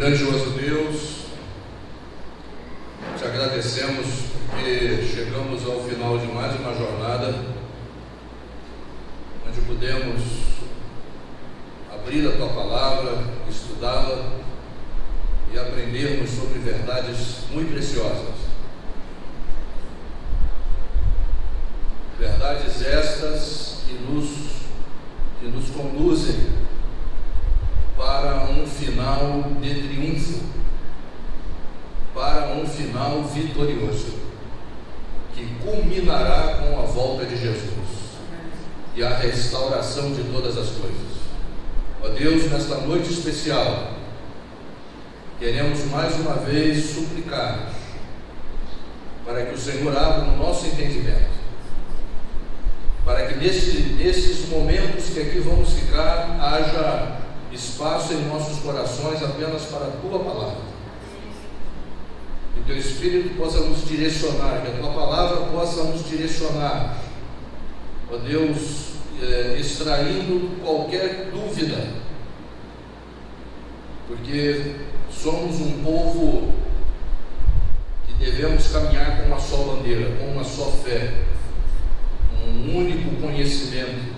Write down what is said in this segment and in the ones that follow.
Grandioso Deus, te agradecemos porque chegamos ao final de mais uma jornada onde pudemos abrir a tua palavra, estudá-la e aprendermos sobre verdades muito preciosas. Verdades estas que nos conduzem para um final de triunfo, para um final vitorioso, que culminará com a volta de Jesus e a restauração de todas as coisas. Ó Deus, nesta noite especial, queremos mais uma vez suplicar para que o Senhor abra o nosso entendimento, para que nesses momentos que aqui vamos ficar, haja espaço em nossos corações apenas para a tua palavra. Que teu Espírito possa nos direcionar, que a tua palavra possa nos direcionar, ó Deus, extraindo qualquer dúvida, porque somos um povo que devemos caminhar com uma só bandeira, com uma só fé, um único conhecimento,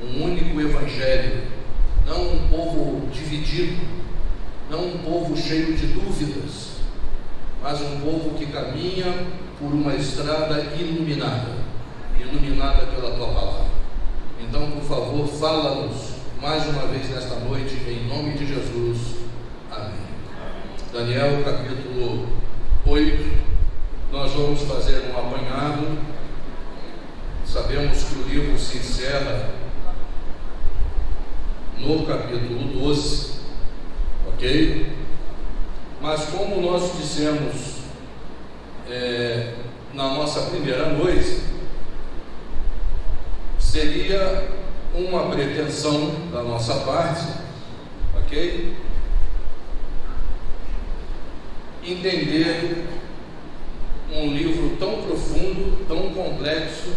um único evangelho. Não um povo dividido, não um povo cheio de dúvidas, mas um povo que caminha por uma estrada iluminada pela tua palavra. Então, por favor, fala-nos mais uma vez nesta noite, em nome de Jesus. Amém. Daniel, capítulo 8, nós vamos fazer um apanhado. Sabemos que o livro se encerra no capítulo 12, ok? Mas como nós dissemos na nossa primeira noite, seria uma pretensão da nossa parte, ok? Entender um livro tão profundo, tão complexo,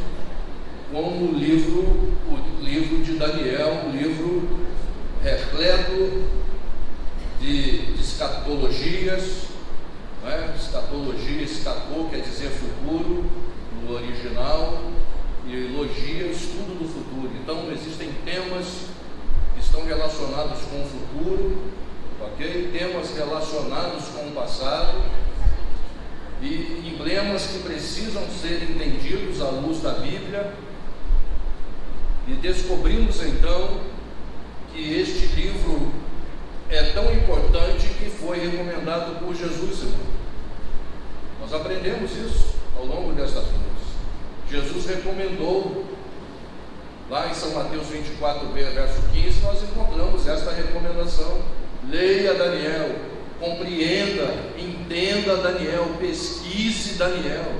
como o livro de Daniel, um livro repleto de escatologias, não é? Escatologia, escatô quer dizer futuro no original, e logia, estudo do futuro. Então existem temas que estão relacionados com o futuro, ok? Temas relacionados com o passado e emblemas que precisam ser entendidos à luz da Bíblia. E descobrimos então que este livro é tão importante que foi recomendado por Jesus, irmão. Nós aprendemos isso ao longo destas noites. Jesus recomendou, lá em São Mateus 24, verso 15, nós encontramos esta recomendação: leia Daniel, compreenda, entenda Daniel, pesquise Daniel,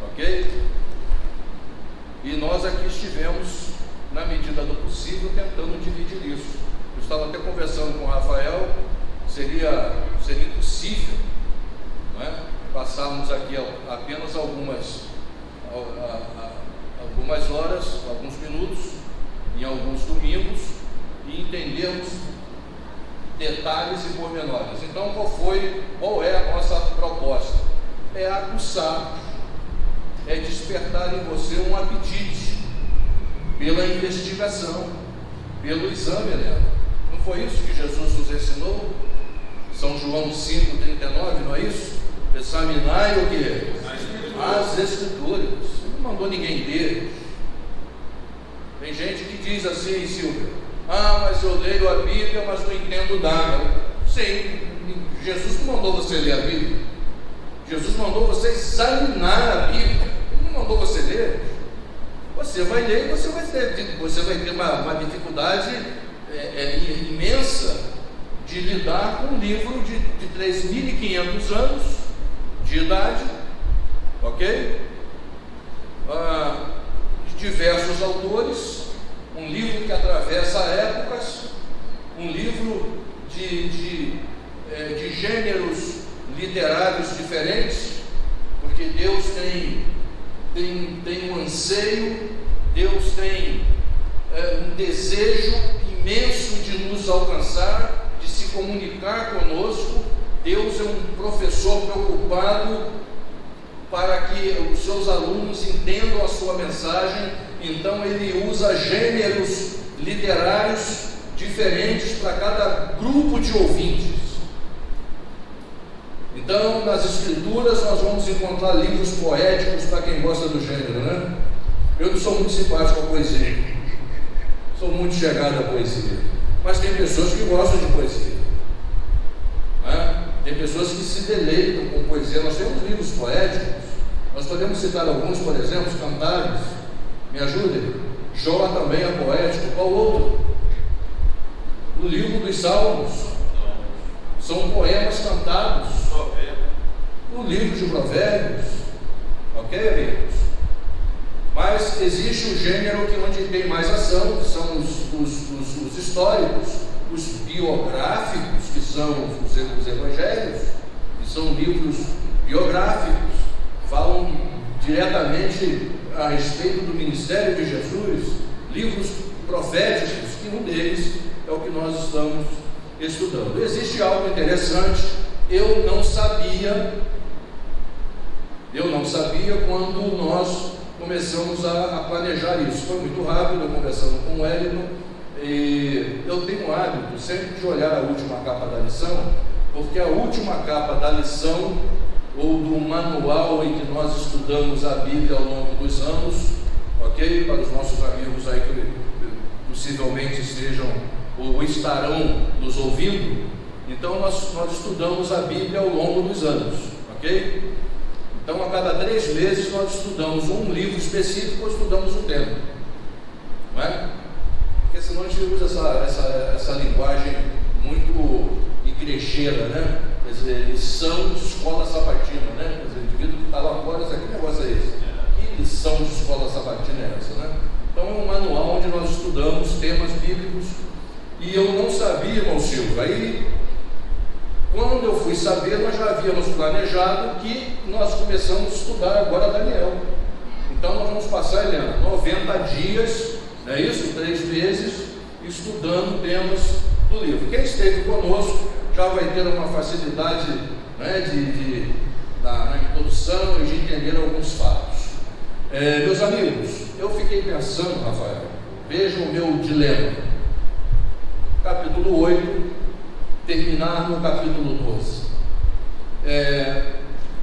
ok? E nós aqui estivemos, na medida do possível, tentando dividir isso. Eu estava até conversando com o Rafael, seria impossível, não é? Passarmos aqui apenas algumas horas, alguns minutos, em alguns domingos, e entendermos detalhes e pormenores. Então, qual é a nossa proposta? É aguçar, é despertar em você um apetite pela investigação, pelo exame dela. Não foi isso que Jesus nos ensinou? São João 5,39, não é isso? Examinai o que? As Escrituras. Ele não mandou ninguém ler. Tem gente que diz assim, Silvia: mas eu leio a Bíblia, mas não entendo nada. Sim, Jesus não mandou você ler a Bíblia. Jesus mandou você examinar a Bíblia. Ele não mandou você ler. Você vai ler e você vai ter uma dificuldade imensa de lidar com um livro de 3.500 anos de idade, ok? De diversos autores, um livro que atravessa épocas, um livro de gêneros literários diferentes, porque Deus tem um anseio, Deus tem um desejo imenso de nos alcançar, de se comunicar conosco. Deus é um professor preocupado para que os seus alunos entendam a sua mensagem. Então ele usa gêneros literários diferentes para cada grupo de ouvintes. Então, nas Escrituras nós vamos encontrar livros poéticos para quem gosta do gênero, né? Eu não sou muito simpático à poesia, sou muito chegado à poesia, mas tem pessoas que gostam de poesia, né? Tem pessoas que se deleitam com poesia. Nós temos livros poéticos, nós podemos citar alguns, por exemplo, os Cantares. Me ajudem. Jó também é poético. Qual outro? O livro dos Salmos são poemas cantados. O livro de Provérbios, ok, amigos? Mas existe o gênero que onde tem mais ação, que são os históricos, os biográficos, que são os evangelhos, que são livros biográficos, falam diretamente a respeito do ministério de Jesus. Livros proféticos, que um deles é o que nós estamos estudando. Existe algo interessante. Eu não sabia quando nós começamos a planejar isso. Foi muito rápido, eu conversando com o Wellington, e eu tenho o hábito sempre de olhar a última capa da lição, porque a última capa da lição ou do manual em que nós estudamos a Bíblia ao longo dos anos, ok? Para os nossos amigos aí que possivelmente estejam ou estarão nos ouvindo, então nós estudamos a Bíblia ao longo dos anos, ok? Então a cada 3 meses nós estudamos um livro específico ou estudamos um tema, não é? Porque senão a gente usa essa linguagem muito igrejeira, né? Quer dizer, lição de escola sabatina, né? Quer dizer, o indivíduo que está lá fora, que negócio é esse? Que lição de escola sabatina é essa, né? Então é um manual onde nós estudamos temas bíblicos. E eu não sabia, irmão Silvio. Aí, quando eu fui saber, nós já havíamos planejado que nós começamos a estudar agora Daniel. Então nós vamos passar, Helena, 90 dias, não é isso? 3 meses, estudando temas do livro. Quem esteve conosco já vai ter uma facilidade, né, na introdução e de entender alguns fatos. Meus amigos, eu fiquei pensando, Rafael, vejam o meu dilema. Capítulo 8, terminar no capítulo 12.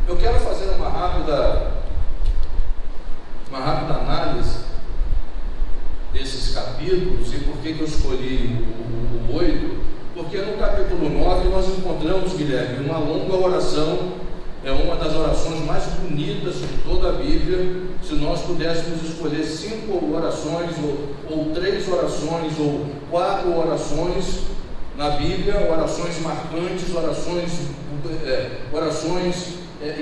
Eu quero fazer uma rápida análise desses capítulos e por que eu escolhi o 8, porque no capítulo 9 nós encontramos, Guilherme, uma longa oração, uma das orações mais bonitas de toda a Bíblia. Se nós pudéssemos escolher 5 orações, ou 3 orações, ou 4 orações na Bíblia, orações marcantes, orações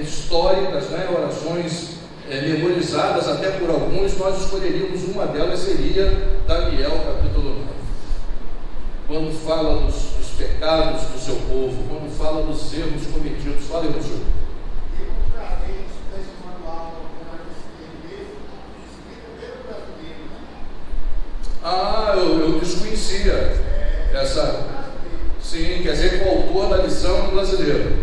históricas, né? Orações memorizadas até por alguns, nós escolheríamos uma delas, seria Daniel capítulo 9. Quando fala dos pecados do seu povo, quando fala dos erros cometidos. Fala aí, pastor. Eu desconhecia essa. Sim, quer dizer que o autor da lição é um brasileiro.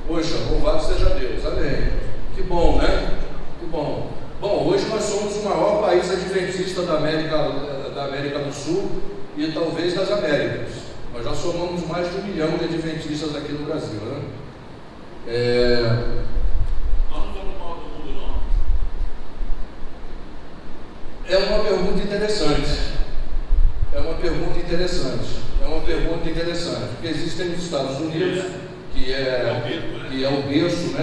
Poxa, louvado seja Deus, amém. Que bom, né? Que bom. Bom, hoje nós somos o maior país adventista da América do Sul e talvez das Américas. Nós já somamos mais de 1 milhão de adventistas aqui no Brasil, né? Nós não somos o maior do mundo, não? É uma pergunta interessante. Porque existem nos Estados Unidos, que é o berço, né,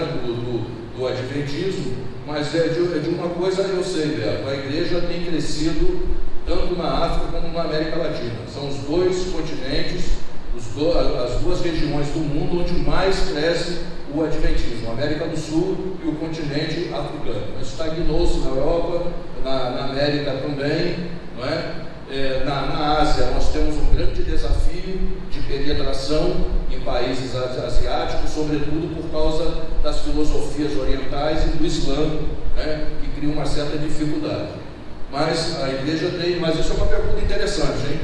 do adventismo, mas de uma coisa eu sei, Beto, a igreja tem crescido tanto na África como na América Latina. São os 2 continentes, as 2 regiões do mundo onde mais cresce o adventismo, a América do Sul e o continente africano. Estagnou-se na Europa, na América também, não é? Na Ásia nós temos um grande desafio de penetração em países asiáticos, sobretudo por causa das filosofias orientais e do Islã, né, que cria uma certa dificuldade. Mas a igreja tem, mas isso é uma pergunta interessante, hein?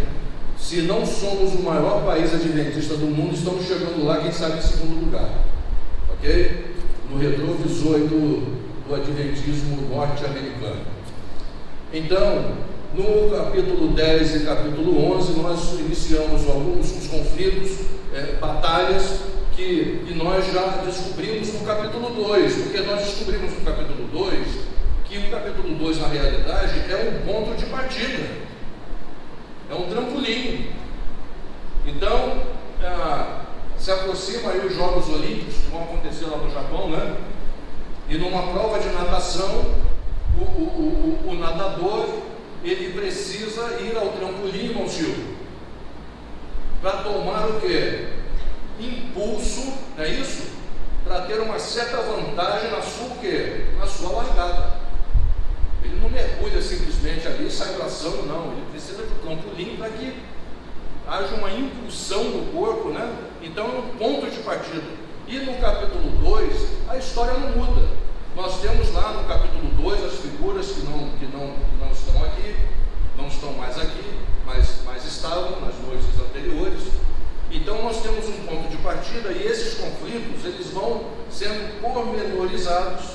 Se não somos o maior país adventista do mundo, estamos chegando lá, quem sabe, em segundo lugar. Ok? No retrovisor aí do adventismo norte-americano. Então, no capítulo 10 e capítulo 11, nós iniciamos alguns conflitos, batalhas que nós já descobrimos no capítulo 2, porque nós descobrimos no capítulo 2 que o capítulo 2, na realidade, é um ponto de partida, é um trampolim. Então, se aproxima aí os Jogos Olímpicos, que vão acontecer lá no Japão, né? E numa prova de natação, o nadador, ele precisa ir ao trampolim, irmão Silvio, para tomar o quê? Impulso, não é isso? Para ter uma certa vantagem na sua o quê? Na sua largada. Ele não mergulha simplesmente ali e sai braçando, não. Ele precisa de um trampolim para que haja uma impulsão no corpo, né? Então é um ponto de partida. E no capítulo 2, a história não muda. Nós temos lá no capítulo 2 as figuras que não estão aqui, não estão mais aqui, mas estavam nas noites anteriores. Então nós temos um ponto de partida e esses conflitos, eles vão sendo pormenorizados,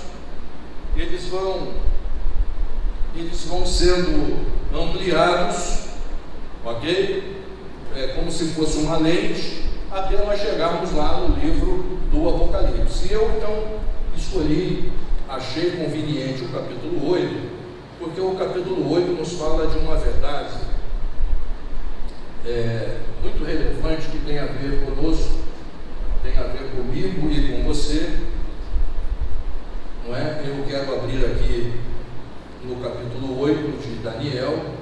eles vão sendo ampliados, ok? Como se fosse uma lente, até nós chegarmos lá no livro do Apocalipse. E eu então achei conveniente o capítulo 8, porque o capítulo 8 nos fala de uma verdade muito relevante, que tem a ver conosco, tem a ver comigo e com você, não é? Eu quero abrir aqui no capítulo 8 de Daniel.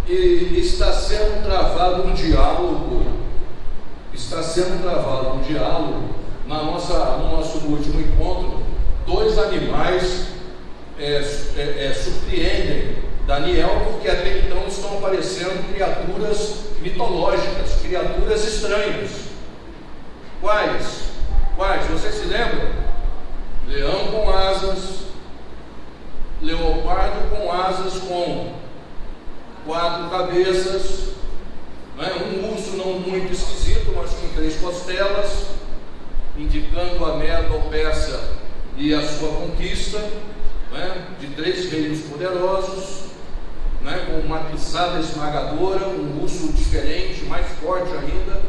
E está sendo travado um diálogo no nosso último encontro. Dois animais surpreendem Daniel, porque até então estão aparecendo criaturas mitológicas, criaturas estranhas. Quais? Vocês se lembram? Leão com asas, leopardo com asas com 4 cabeças, um urso não muito esquisito, mas com 3 costelas, indicando a Medo-Pérsia e a sua conquista, de 3 reinos poderosos, com uma pisada esmagadora, um urso diferente, mais forte ainda.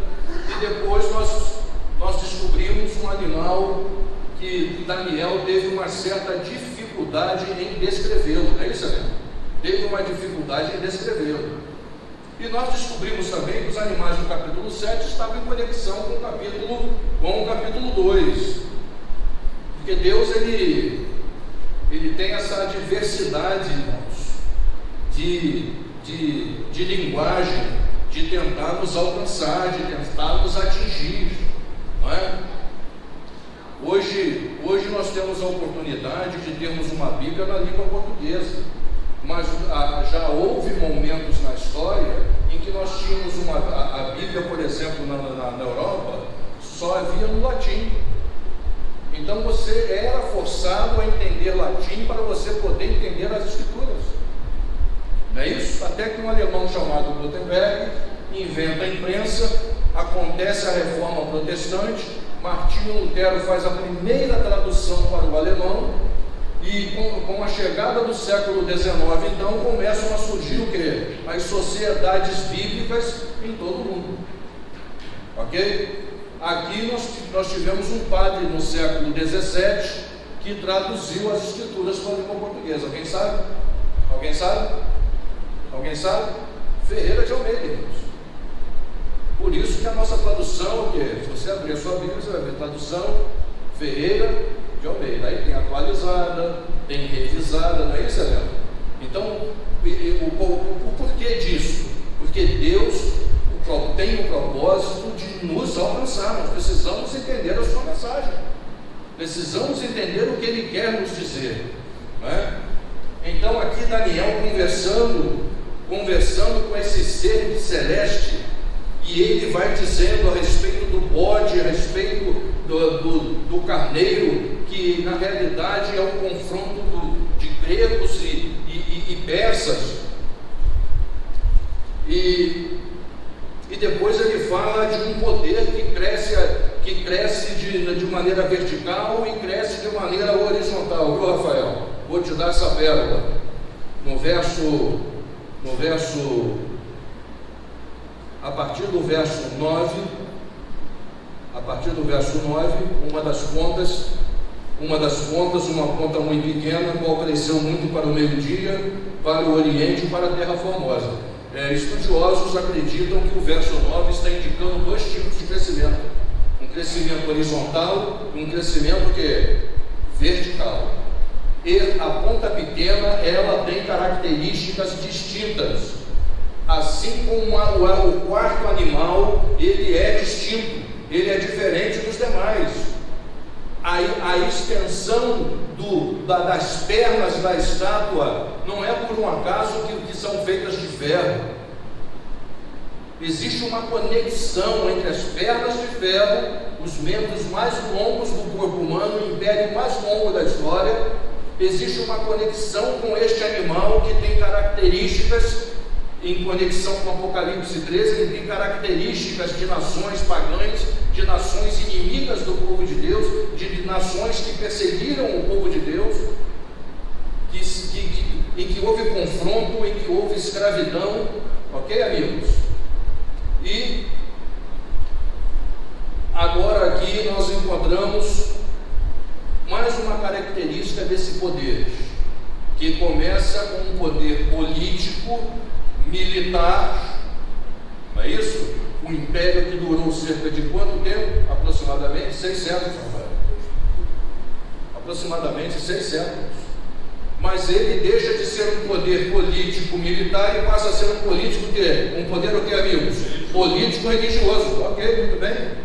E depois nós descobrimos um animal que Daniel teve uma certa dificuldade em descrevê-lo, não é isso, né? Teve uma dificuldade em descrevê-lo. E nós descobrimos também que os animais do capítulo 7 estavam em conexão com o capítulo 2. Porque Deus, ele tem essa diversidade, irmãos, de linguagem, de tentar nos alcançar, de tentar nos atingir, não é? Hoje nós temos a oportunidade de termos uma Bíblia na língua portuguesa. Mas já houve momentos na história em que nós tínhamos a Bíblia, por exemplo, na Europa, só havia no latim. Então você era forçado a entender latim para você poder entender as Escrituras. Não é isso? Até que um alemão chamado Gutenberg inventa a imprensa, acontece a Reforma Protestante, Martinho Lutero faz a primeira tradução para o alemão. E com a chegada do século XIX, então, começam a surgir o quê? As sociedades bíblicas em todo o mundo. Ok? Aqui nós tivemos um padre no século XVII que traduziu as Escrituras para a língua portuguesa. Alguém sabe? Alguém sabe? Ferreira de Almeida, irmãos. Por isso que a nossa tradução é o quê? Se você abrir a sua Bíblia, você vai ver tradução Ferreira de Almeida. Aí tem atualizada, tem revisada, não é isso, Helena? Então, o porquê disso? Porque Deus tem o propósito de nos alcançar. Nós precisamos entender a sua mensagem, precisamos entender o que Ele quer nos dizer, não é? Então aqui Daniel conversando com esse ser celeste, e ele vai dizendo a respeito do bode, a respeito do carneiro, que na realidade é um confronto de gregos e persas. E depois ele fala de um poder que cresce de maneira vertical e cresce de maneira horizontal, viu, Rafael? Vou te dar essa pérola. A partir do verso 9, uma ponta muito pequena, qual cresceu muito para o meio-dia, para o oriente e para a terra formosa. Estudiosos acreditam que o verso 9 está indicando dois tipos de crescimento: um crescimento horizontal e um crescimento vertical. E a ponta pequena, ela tem características distintas, assim como o quarto animal, ele é distinto, ele é diferente dos demais. A extensão das pernas da estátua não é por um acaso que são feitas de ferro. Existe uma conexão entre as pernas de ferro, os membros mais longos do corpo humano, o império mais longo da história. Existe uma conexão com este animal que tem características, em conexão com Apocalipse 13, ele tem características de nações pagãs, de nações inimigas do povo de Deus, de nações que perseguiram o povo de Deus, em que houve confronto, em que houve escravidão, ok, amigos? E agora aqui nós encontramos mais uma característica desse poder, que começa com um poder político, militar, não é isso? Um império que durou cerca de quanto tempo? Aproximadamente 6 séculos. Aproximadamente 6 séculos. Mas ele deixa de ser um poder político militar e passa a ser um político um poder o que, amigos? Político religioso. Ok, muito bem.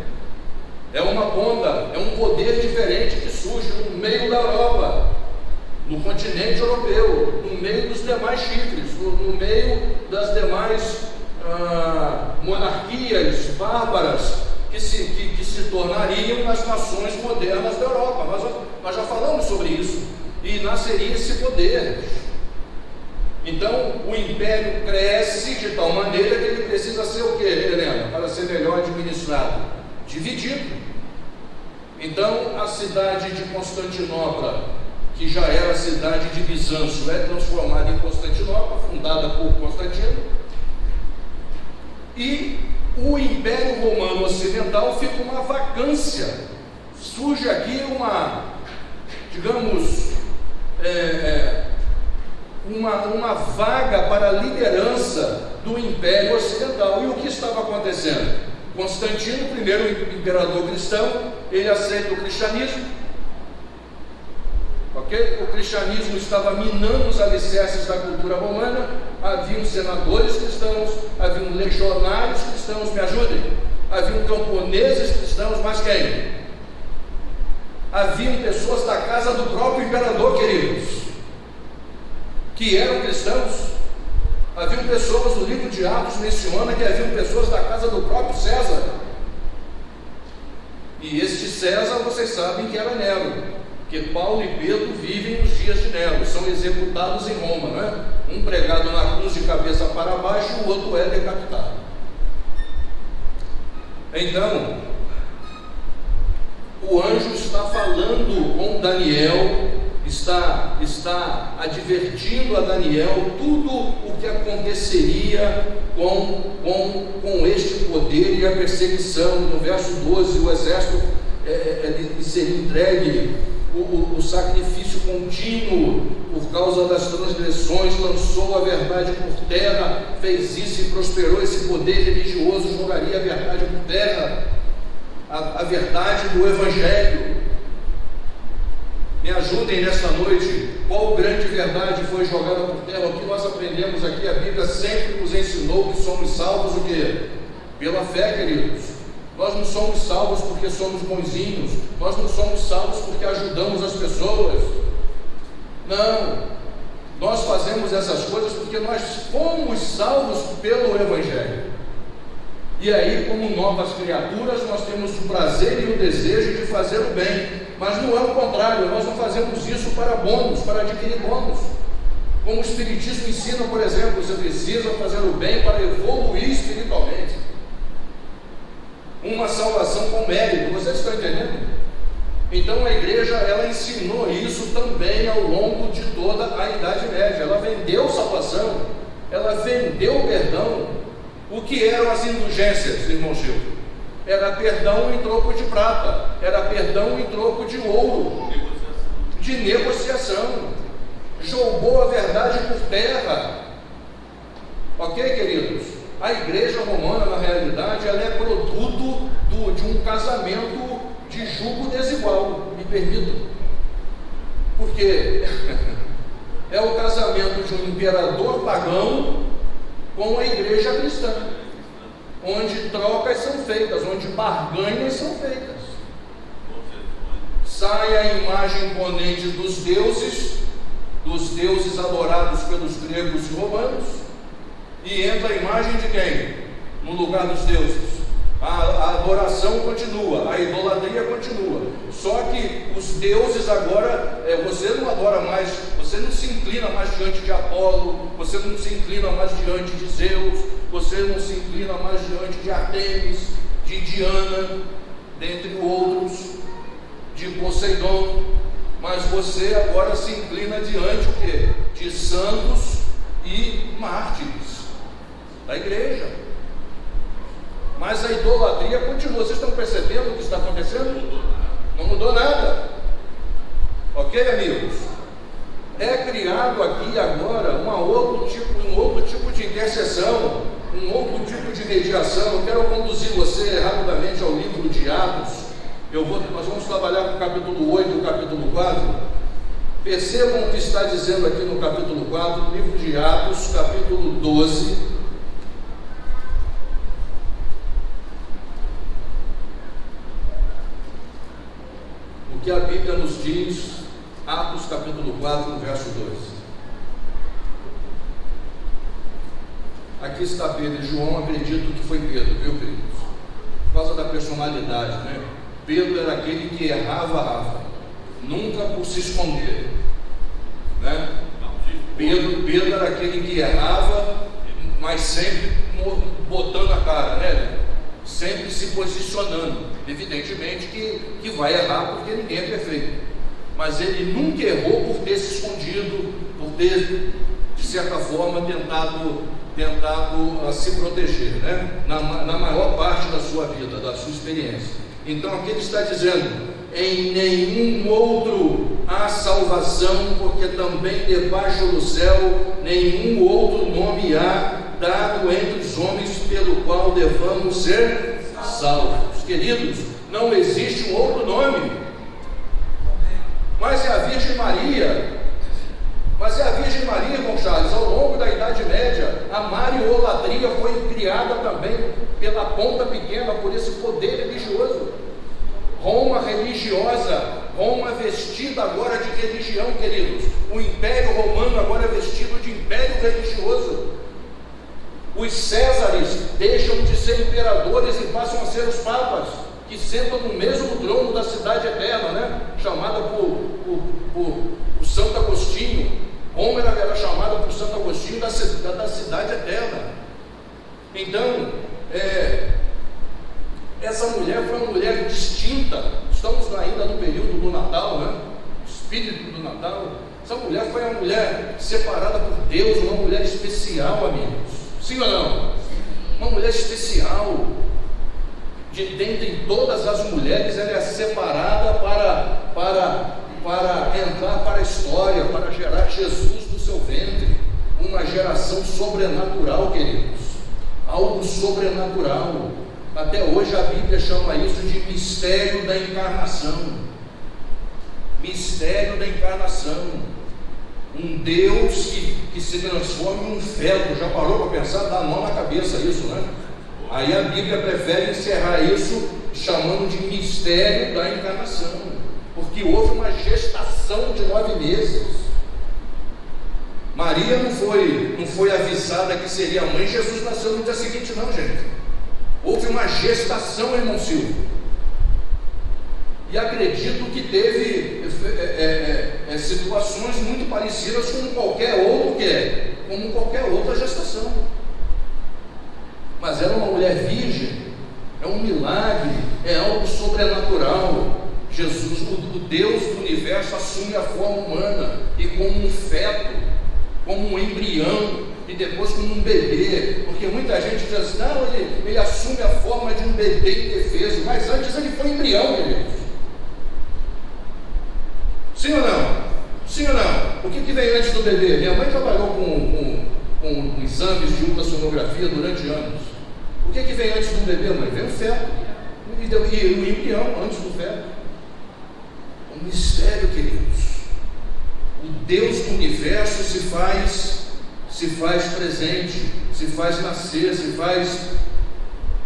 É uma ponta, é um poder diferente que surge no meio da Europa, no continente europeu, no meio dos demais chifres, no meio das demais monarquias bárbaras que se tornariam as nações modernas da Europa. Nós já falamos sobre isso, e nasceria esse poder. Então o império cresce de tal maneira que ele precisa ser o que, Helena? Para ser melhor administrado? Dividido. Então a cidade de Constantinopla, que já era a cidade de Bizâncio, é transformada em Constantinopla, fundada por Constantino, e o Império Romano Ocidental fica uma vacância. Surge aqui uma vaga para a liderança do Império Ocidental. E o que estava acontecendo? Constantino, primeiro imperador cristão, ele aceita o cristianismo. Ok? O cristianismo estava minando os alicerces da cultura romana. Haviam senadores cristãos, haviam legionários cristãos, me ajudem. Haviam camponeses cristãos, mas quem? Haviam pessoas da casa do próprio imperador, queridos, que eram cristãos. Haviam pessoas, o livro de Atos menciona que haviam pessoas da casa do próprio César. E este César, vocês sabem que era Nero, que Paulo e Pedro vivem nos dias de Nero, são executados em Roma, não é? Um pregado na cruz de cabeça para baixo, o outro é decapitado. Então, o anjo está falando com Daniel, está advertindo a Daniel tudo o que aconteceria com este poder e a perseguição. No verso 12, o exército seria entregue, o sacrifício contínuo por causa das transgressões, lançou a verdade por terra, fez isso e prosperou. Esse poder religioso jogaria a verdade por terra, a verdade do Evangelho. Me ajudem nesta noite, qual grande verdade foi jogada por terra? O que nós aprendemos aqui? A Bíblia sempre nos ensinou que somos salvos o quê? Pela fé, queridos. Nós não somos salvos porque somos bonzinhos, nós não somos salvos porque ajudamos as pessoas. Não, nós fazemos essas coisas porque nós fomos salvos pelo Evangelho. E aí, como novas criaturas, nós temos o prazer e o desejo de fazer o bem. Mas não é o contrário, nós não fazemos isso para bônus, para adquirir bônus. Como o Espiritismo ensina, por exemplo, você precisa fazer o bem para evoluir espiritualmente. Uma salvação com mérito, vocês estão entendendo? Então a igreja, ela ensinou isso também ao longo de toda a Idade Média. Ela vendeu salvação, ela vendeu perdão. O que eram as indulgências, irmão Chico? Era perdão em troco de prata, era perdão em troco de ouro, de negociação. Jogou a verdade por terra. Ok, queridos? A igreja romana, na realidade, ela é produto de um casamento de jugo desigual, me permitam. Porque é o casamento de um imperador pagão com a igreja cristã, onde trocas são feitas, onde barganhas são feitas. Sai a imagem imponente dos deuses adorados pelos gregos e romanos, e entra a imagem de quem? No lugar dos deuses. A adoração continua, a idolatria continua. Só que os deuses agora, você não adora mais, você não se inclina mais diante de Apolo, você não se inclina mais diante de Zeus, você não se inclina mais diante de Artemis, de Diana, dentre outros, de Poseidon, mas você agora se inclina diante o quê? De santos e mártires da igreja. Mas a idolatria continua. Vocês estão percebendo o que está acontecendo? Não mudou nada. Ok, amigos? É criado aqui agora um outro tipo de intercessão, um outro tipo de mediação. Eu quero conduzir você rapidamente ao livro de Atos. Nós vamos trabalhar com o capítulo 8 e o capítulo 4. Percebam o que está dizendo aqui no capítulo 4, livro de Atos, capítulo 12. O que a Bíblia nos diz, Atos capítulo 4, verso 2. Aqui está Pedro e João, acredito que foi Pedro, viu, queridos? Por causa da personalidade, né? Pedro era aquele que errava, nunca por se esconder, né? Pedro era aquele que errava, mas sempre botando a cara, né? Sempre se posicionando. Evidentemente que vai errar, porque ninguém é perfeito, mas ele nunca errou por ter se escondido, por ter, de certa forma, tentado se proteger, né? Na maior parte da sua vida, da sua experiência. Então aqui ele está dizendo: em nenhum outro há salvação, porque também debaixo do céu nenhum outro nome há dado entre os homens pelo qual devamos ser salvos. Queridos, não existe um outro nome. Mas é a Virgem Maria, irmão Charles. Ao longo da Idade Média, a mariolatria foi criada também pela ponta pequena, por esse poder religioso. Roma religiosa, Roma vestida agora de religião, queridos. O Império Romano agora é vestido de império religioso. Os Césares deixam de ser imperadores e passam a ser os papas, que sentam no mesmo trono da cidade eterna, né? Chamada por Santo Agostinho. Roma era chamada por Santo Agostinho da cidade eterna. Então, essa mulher foi uma mulher distinta. Estamos ainda no período do Natal, né? Espírito do Natal. Essa mulher foi uma mulher separada por Deus, uma mulher especial, amigos. Sim ou não? Uma mulher especial. Dentre todas as mulheres, ela é separada para entrar para a história, para gerar Jesus do seu ventre. Uma geração sobrenatural, queridos. Algo sobrenatural. Até hoje a Bíblia chama isso de mistério da encarnação. Mistério da encarnação. Um Deus que se transforma em um feto. Já parou para pensar? Dá nó na cabeça isso, né? Aí a Bíblia prefere encerrar isso chamando de mistério da encarnação, porque houve uma gestação de 9 meses. Maria não foi avisada que seria mãe. Jesus nasceu no dia seguinte, não, gente. Houve uma gestação, irmão Silvio. E acredito que teve situações muito parecidas com como qualquer outra gestação. Mas era uma mulher virgem. É um milagre, é algo sobrenatural. Jesus, o Deus do universo, assume a forma humana, e como um feto, como um embrião, e depois como um bebê. Porque muita gente diz assim, não, ele assume a forma de um bebê indefeso, mas antes ele foi embrião, queridos. Sim ou não? Sim ou não? O que vem antes do bebê? Minha mãe trabalhou com exames de ultrassonografia durante anos. O que vem antes do bebê, mãe? Vem o feto. E o embrião antes do feto. Um mistério, queridos. O Deus do universo se faz presente, se faz nascer, se faz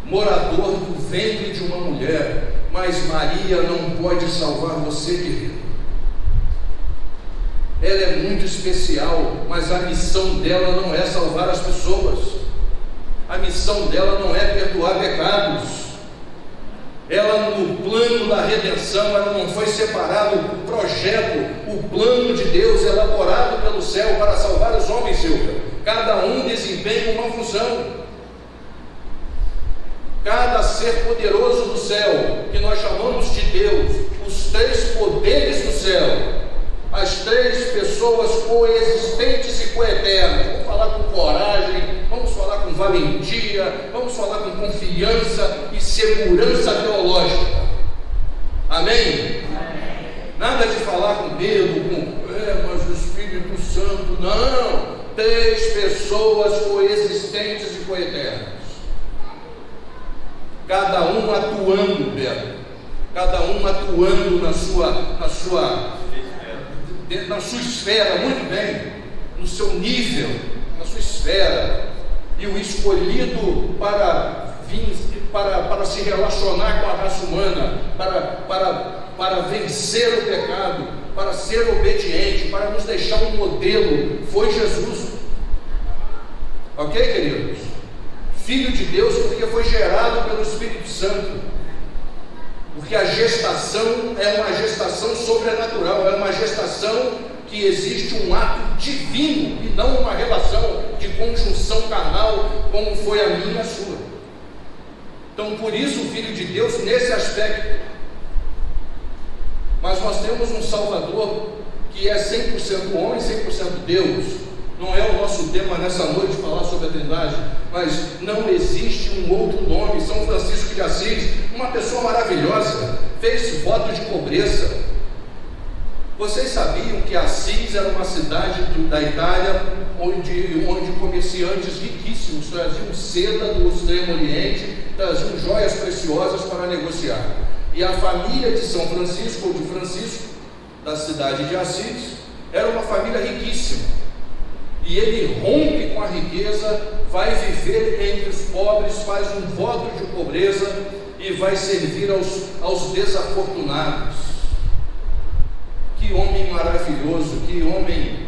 morador do ventre de uma mulher. Mas Maria não pode salvar você, querido. Ela é muito especial, mas a missão dela não é salvar as pessoas. A missão dela não é perdoar pecados. Ela, no plano da redenção, ela não foi separada. O projeto, o plano de Deus elaborado pelo céu para salvar os homens, Silvia. Cada um desempenha uma função. Cada ser poderoso do céu, que nós chamamos de Deus, os três poderes do céu, as três pessoas coexistentes e coeternas. Vamos falar com coragem, vamos falar com valentia, vamos falar com confiança e segurança teológica. Amém? Nada de falar com medo, mas o Espírito Santo. Não, três pessoas coexistentes e coeternas, cada um atuando, Beto, cada um atuando na sua esfera, muito bem, no seu nível, na sua esfera. E o escolhido para se relacionar com a raça humana, para vencer o pecado, para ser obediente, para nos deixar um modelo, foi Jesus. Ok, queridos? Filho de Deus, porque foi gerado pelo Espírito Santo. Porque a gestação é uma gestação sobrenatural, é uma gestação que existe um ato divino e não uma relação de conjunção carnal, como foi a minha e a sua. Então, por isso, o Filho de Deus, nesse aspecto. Mas nós temos um Salvador que é 100% homem, 100% Deus. Não é o nosso tema nessa noite falar sobre a Trindade, mas não existe um outro nome. São Francisco de Assis, uma pessoa maravilhosa, fez voto de pobreza. Vocês sabiam que Assis era uma cidade da Itália onde comerciantes riquíssimos traziam seda do Extremo Oriente, traziam joias preciosas para negociar. E a família de São Francisco, ou de Francisco, da cidade de Assis, era uma família riquíssima. E ele rompe com a riqueza, vai viver entre os pobres, faz um voto de pobreza e vai servir aos desafortunados. Que homem maravilhoso, que homem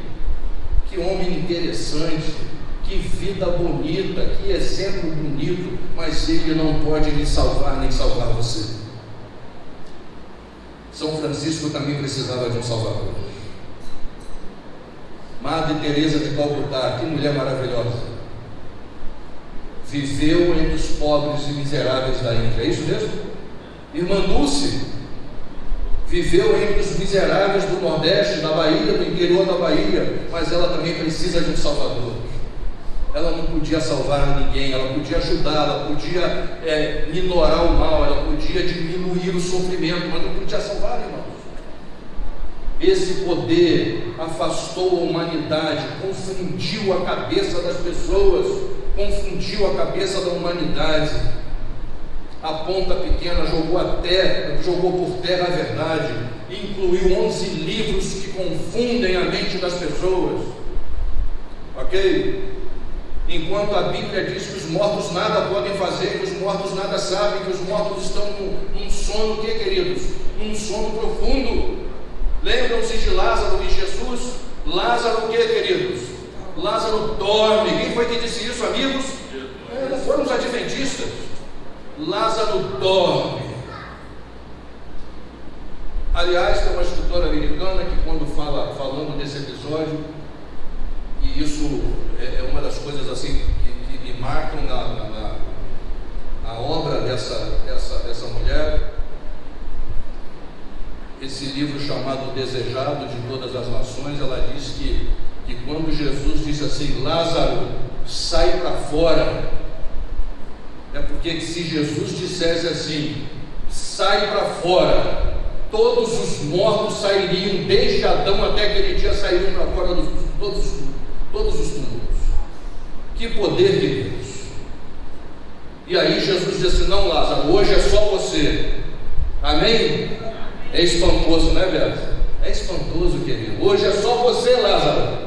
interessante, que vida bonita, que exemplo bonito, mas ele não pode lhe salvar nem salvar você. São Francisco também precisava de um Salvador. Madre Teresa de Calcutá, que mulher maravilhosa, viveu entre os pobres e miseráveis da Índia. É isso mesmo? Irmã Dulce viveu entre os miseráveis do Nordeste, da Bahia, do interior da Bahia, mas ela também precisa de um Salvador. Ela não podia salvar ninguém, ela podia ajudar, ela podia minorar o mal, ela podia diminuir o sofrimento, mas não podia salvar, irmãos. Esse poder afastou a humanidade, confundiu a cabeça das pessoas, confundiu a cabeça da humanidade. A ponta pequena jogou por terra a verdade, incluiu 11 livros que confundem a mente das pessoas. Ok? Enquanto a Bíblia diz que os mortos nada podem fazer, que os mortos nada sabem, que os mortos estão num sono, o que, queridos? Num sono profundo. Lembram-se de Lázaro e Jesus? Lázaro o que, queridos? Lázaro dorme. Quem foi que disse isso, amigos? Não foram os adventistas. Lázaro dorme. Aliás, tem uma escritora americana que, quando falando desse episódio, e isso é uma das coisas assim que me marcam na obra dessa mulher, esse livro chamado Desejado de Todas as Nações, ela diz que quando Jesus disse assim: Lázaro, sai para fora, é porque se Jesus dissesse assim: sai para fora, todos os mortos sairiam, desde Adão até aquele dia, sairiam para fora de todos os túmulos. Que poder de Deus! E aí Jesus disse: não, Lázaro, hoje é só você. Amém? É espantoso, né, Beto? É espantoso, querido. Hoje é só você, Lázaro.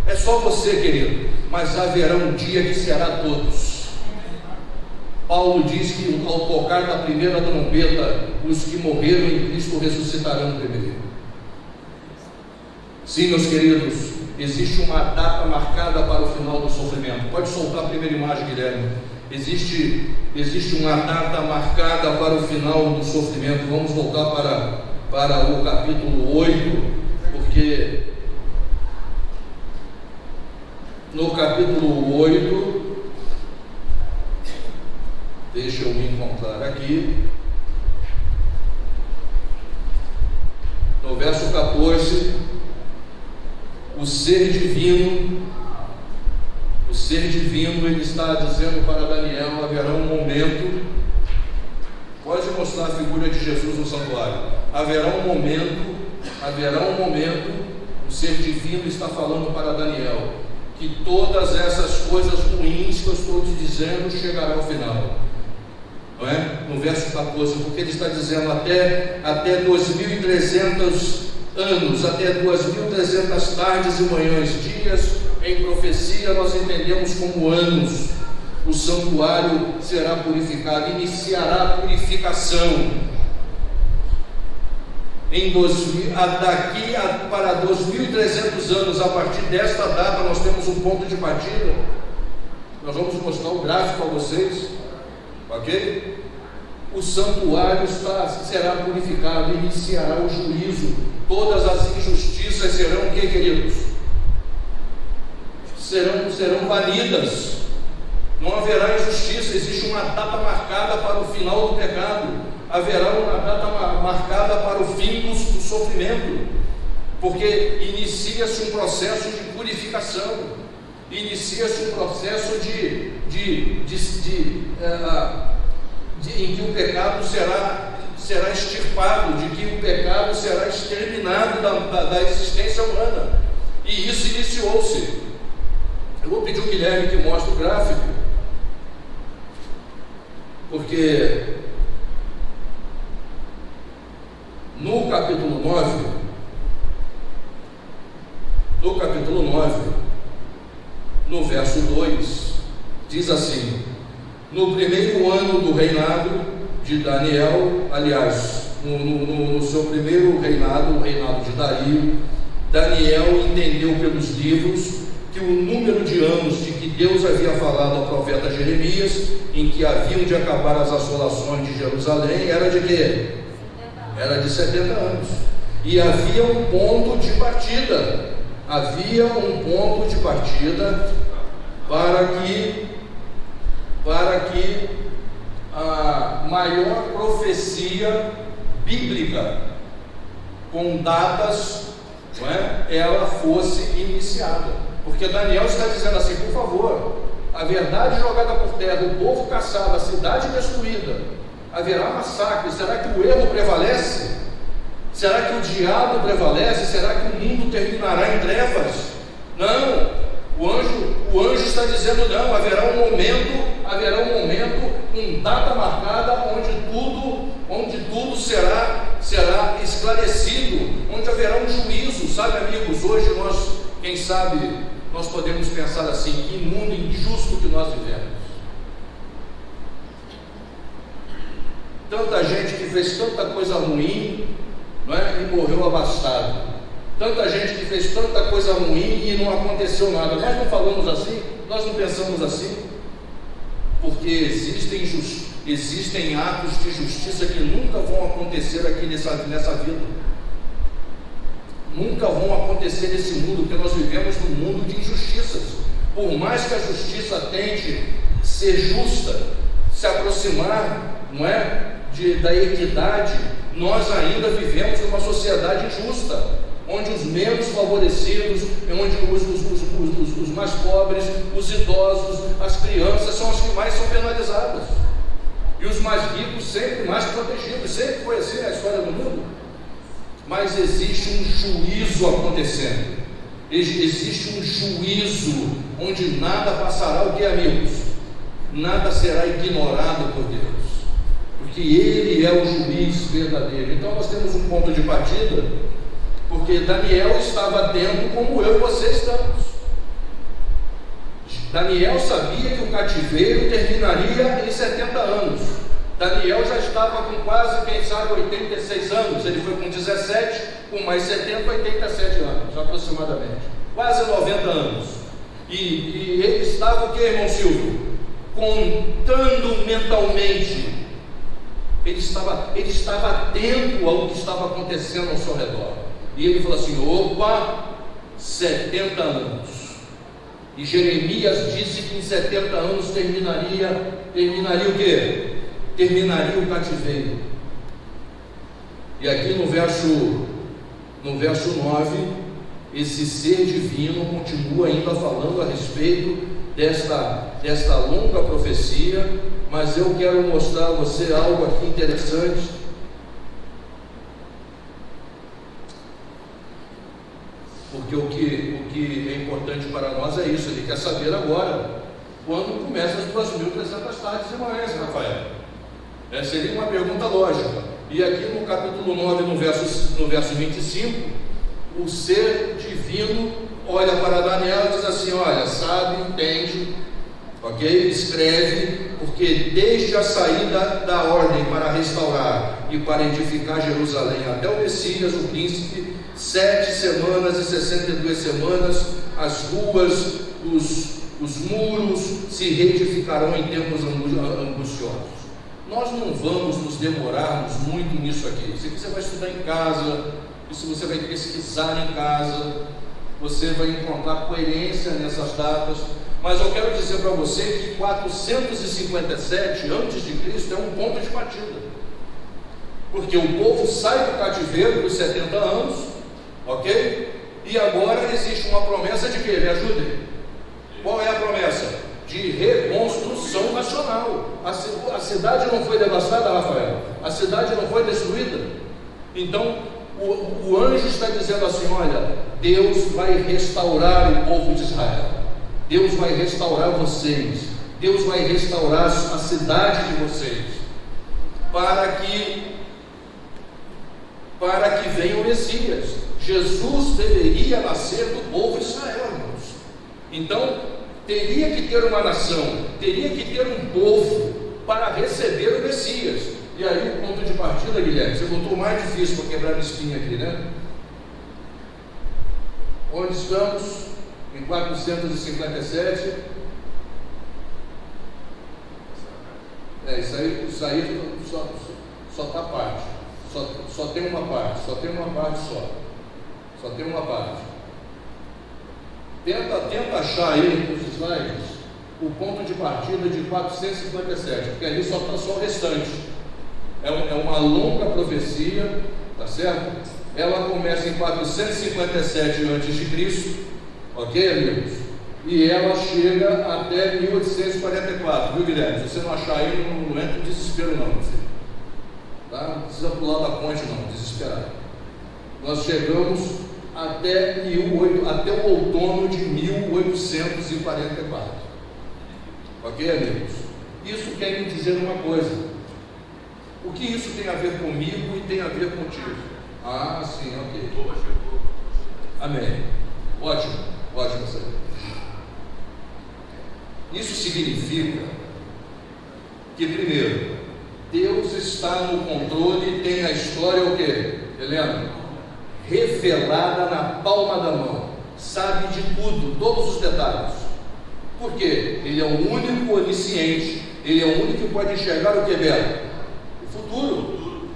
É só você, querido. Mas haverá um dia que será todos. Paulo diz que ao tocar da primeira trombeta, os que morreram em Cristo ressuscitarão primeiro. Sim, meus queridos, existe uma data marcada para o final do sofrimento. Pode soltar a primeira imagem, Guilherme. Existe uma data marcada para o final do sofrimento. Vamos voltar para o capítulo 8, porque no capítulo 8, deixa eu me encontrar aqui, no verso 14, o ser divino, ele está dizendo para Daniel: haverá um momento, pode mostrar a figura de Jesus no santuário, haverá um momento, o ser divino está falando para Daniel, que todas essas coisas ruins que eu estou te dizendo chegarão ao final. Não é? No verso 14, porque ele está dizendo até 2.300 anos, até 2.300 tardes e manhãs, dias em profecia nós entendemos como anos. O santuário será purificado, iniciará a purificação. Daqui para 2.300 anos, a partir desta data, nós temos um ponto de partida. Nós vamos mostrar o gráfico a vocês, ok? O santuário será purificado, iniciará o juízo. Todas as injustiças serão o que, queridos? Serão banidas. Não haverá injustiça. Existe uma data marcada para o final do pecado. Haverá uma data marcada para o fim do sofrimento, porque inicia-se um processo de purificação, inicia-se um processo em que o pecado será extirpado, de que o pecado será exterminado da existência humana. E isso iniciou-se. Eu vou pedir ao Guilherme que mostre o gráfico, porque no capítulo 9, no verso 2, diz assim: no primeiro ano do reinado de Daniel, aliás, no seu primeiro reinado, o reinado de Dario, Daniel entendeu pelos livros que o número de anos de que Deus havia falado ao profeta Jeremias, em que haviam de acabar as assolações de Jerusalém, era de quê? Era de 70 anos. E havia um ponto de partida. Para que a maior profecia bíblica com datas, não é, ela fosse iniciada. Porque Daniel está dizendo assim: por favor, a verdade jogada por terra, o povo caçado, a cidade destruída, haverá massacre. Será que o erro prevalece? Será que o diabo prevalece? Será que o mundo terminará em trevas? Não, o anjo está dizendo: não, haverá um momento, com data marcada, onde tudo será esclarecido, onde haverá um juízo. Sabe, amigos, hoje quem sabe, nós podemos pensar assim: que mundo injusto que nós vivemos. Tanta gente que fez tanta coisa ruim, não é? E morreu abastado. Tanta gente que fez tanta coisa ruim e não aconteceu nada. Nós não falamos assim, nós não pensamos assim, porque existem atos de justiça que nunca vão acontecer aqui nessa vida. Nunca vão acontecer nesse mundo, porque nós vivemos num mundo de injustiças. Por mais que a justiça tente ser justa, se aproximar, não é, da equidade, nós ainda vivemos numa sociedade injusta, onde os menos favorecidos, onde os mais pobres, os idosos, as crianças são as que mais são penalizadas, e os mais ricos sempre mais protegidos. Sempre foi assim na história do mundo. Mas existe um juízo acontecendo, existe um juízo onde nada passará, o que, amigos? Nada será ignorado por Deus, porque Ele é o juiz verdadeiro. Então nós temos um ponto de partida, porque Daniel estava dentro como eu e você estamos. Daniel sabia que o cativeiro terminaria em 70 anos. Daniel já estava com quase, quem sabe, 86 anos. Ele foi com 17, com mais 70, 87 anos aproximadamente, quase 90 anos. E ele estava o que, irmão Silvio? Contando mentalmente. Ele estava atento ao que estava acontecendo ao seu redor. E ele falou assim: opa, 70 anos. E Jeremias disse que em 70 anos terminaria o quê? Terminaria o cativeiro. E aqui no verso 9, esse ser divino continua ainda falando a respeito desta longa profecia, mas eu quero mostrar a você algo aqui interessante. Porque o que é importante para nós é isso. Ele quer saber agora quando começa as 2.300 tardes e manhãs, Rafael. Seria uma pergunta lógica. E aqui no capítulo 9, no verso 25, o ser divino olha para Daniel e diz assim: olha, sabe, entende, ok? Escreve, porque desde a saída da ordem para restaurar e para edificar Jerusalém até o Messias, o príncipe, 7 semanas e 62 semanas, as ruas, os muros se reedificarão em tempos angustiosos. Nós não vamos nos demorarmos muito nisso aqui. Isso aqui você vai estudar em casa, isso você vai pesquisar em casa, você vai encontrar coerência nessas datas. Mas eu quero dizer para você que 457 antes de Cristo é um ponto de partida, porque o povo sai do cativeiro dos 70 anos, ok? E agora existe uma promessa de quê? Me ajudem. Qual é a promessa? De reconstrução nacional. A cidade não foi devastada, Rafael? A cidade não foi destruída? Então o anjo está dizendo assim: olha, Deus vai restaurar o povo de Israel, Deus vai restaurar vocês, Deus vai restaurar a cidade de vocês, para que venha o Messias. Jesus deveria nascer do povo de Israel, irmãos. Então teria que ter uma nação, teria que ter um povo para receber o Messias. E aí o ponto de partida, Guilherme, você botou o mais difícil para quebrar a espinha aqui, né? Onde estamos? Em 457. Isso aí só está parte. Só tem uma parte, só tem uma parte. Tenta achar aí nos slides o ponto de partida de 457, porque ali só está só o restante. É uma longa profecia, tá certo? Ela começa em 457 a.C., ok, amigos? E ela chega até 1844, viu, Guilherme? Se você não achar aí, não entra em desespero não, filho. Tá? Não precisa pular da ponte não, desesperado. Nós chegamos até o outono de 1844, ok, amigos? Isso quer me dizer uma coisa. O que isso tem a ver comigo e tem a ver contigo? Ah, sim, ok. Amém. Ótimo, senhor. Isso significa que, primeiro, Deus está no controle e tem a história o quê, Helena? revelada na palma da mão, sabe de tudo, todos os detalhes. Por quê? Ele é o único onisciente, ele é o único que pode enxergar o que é belo? O futuro.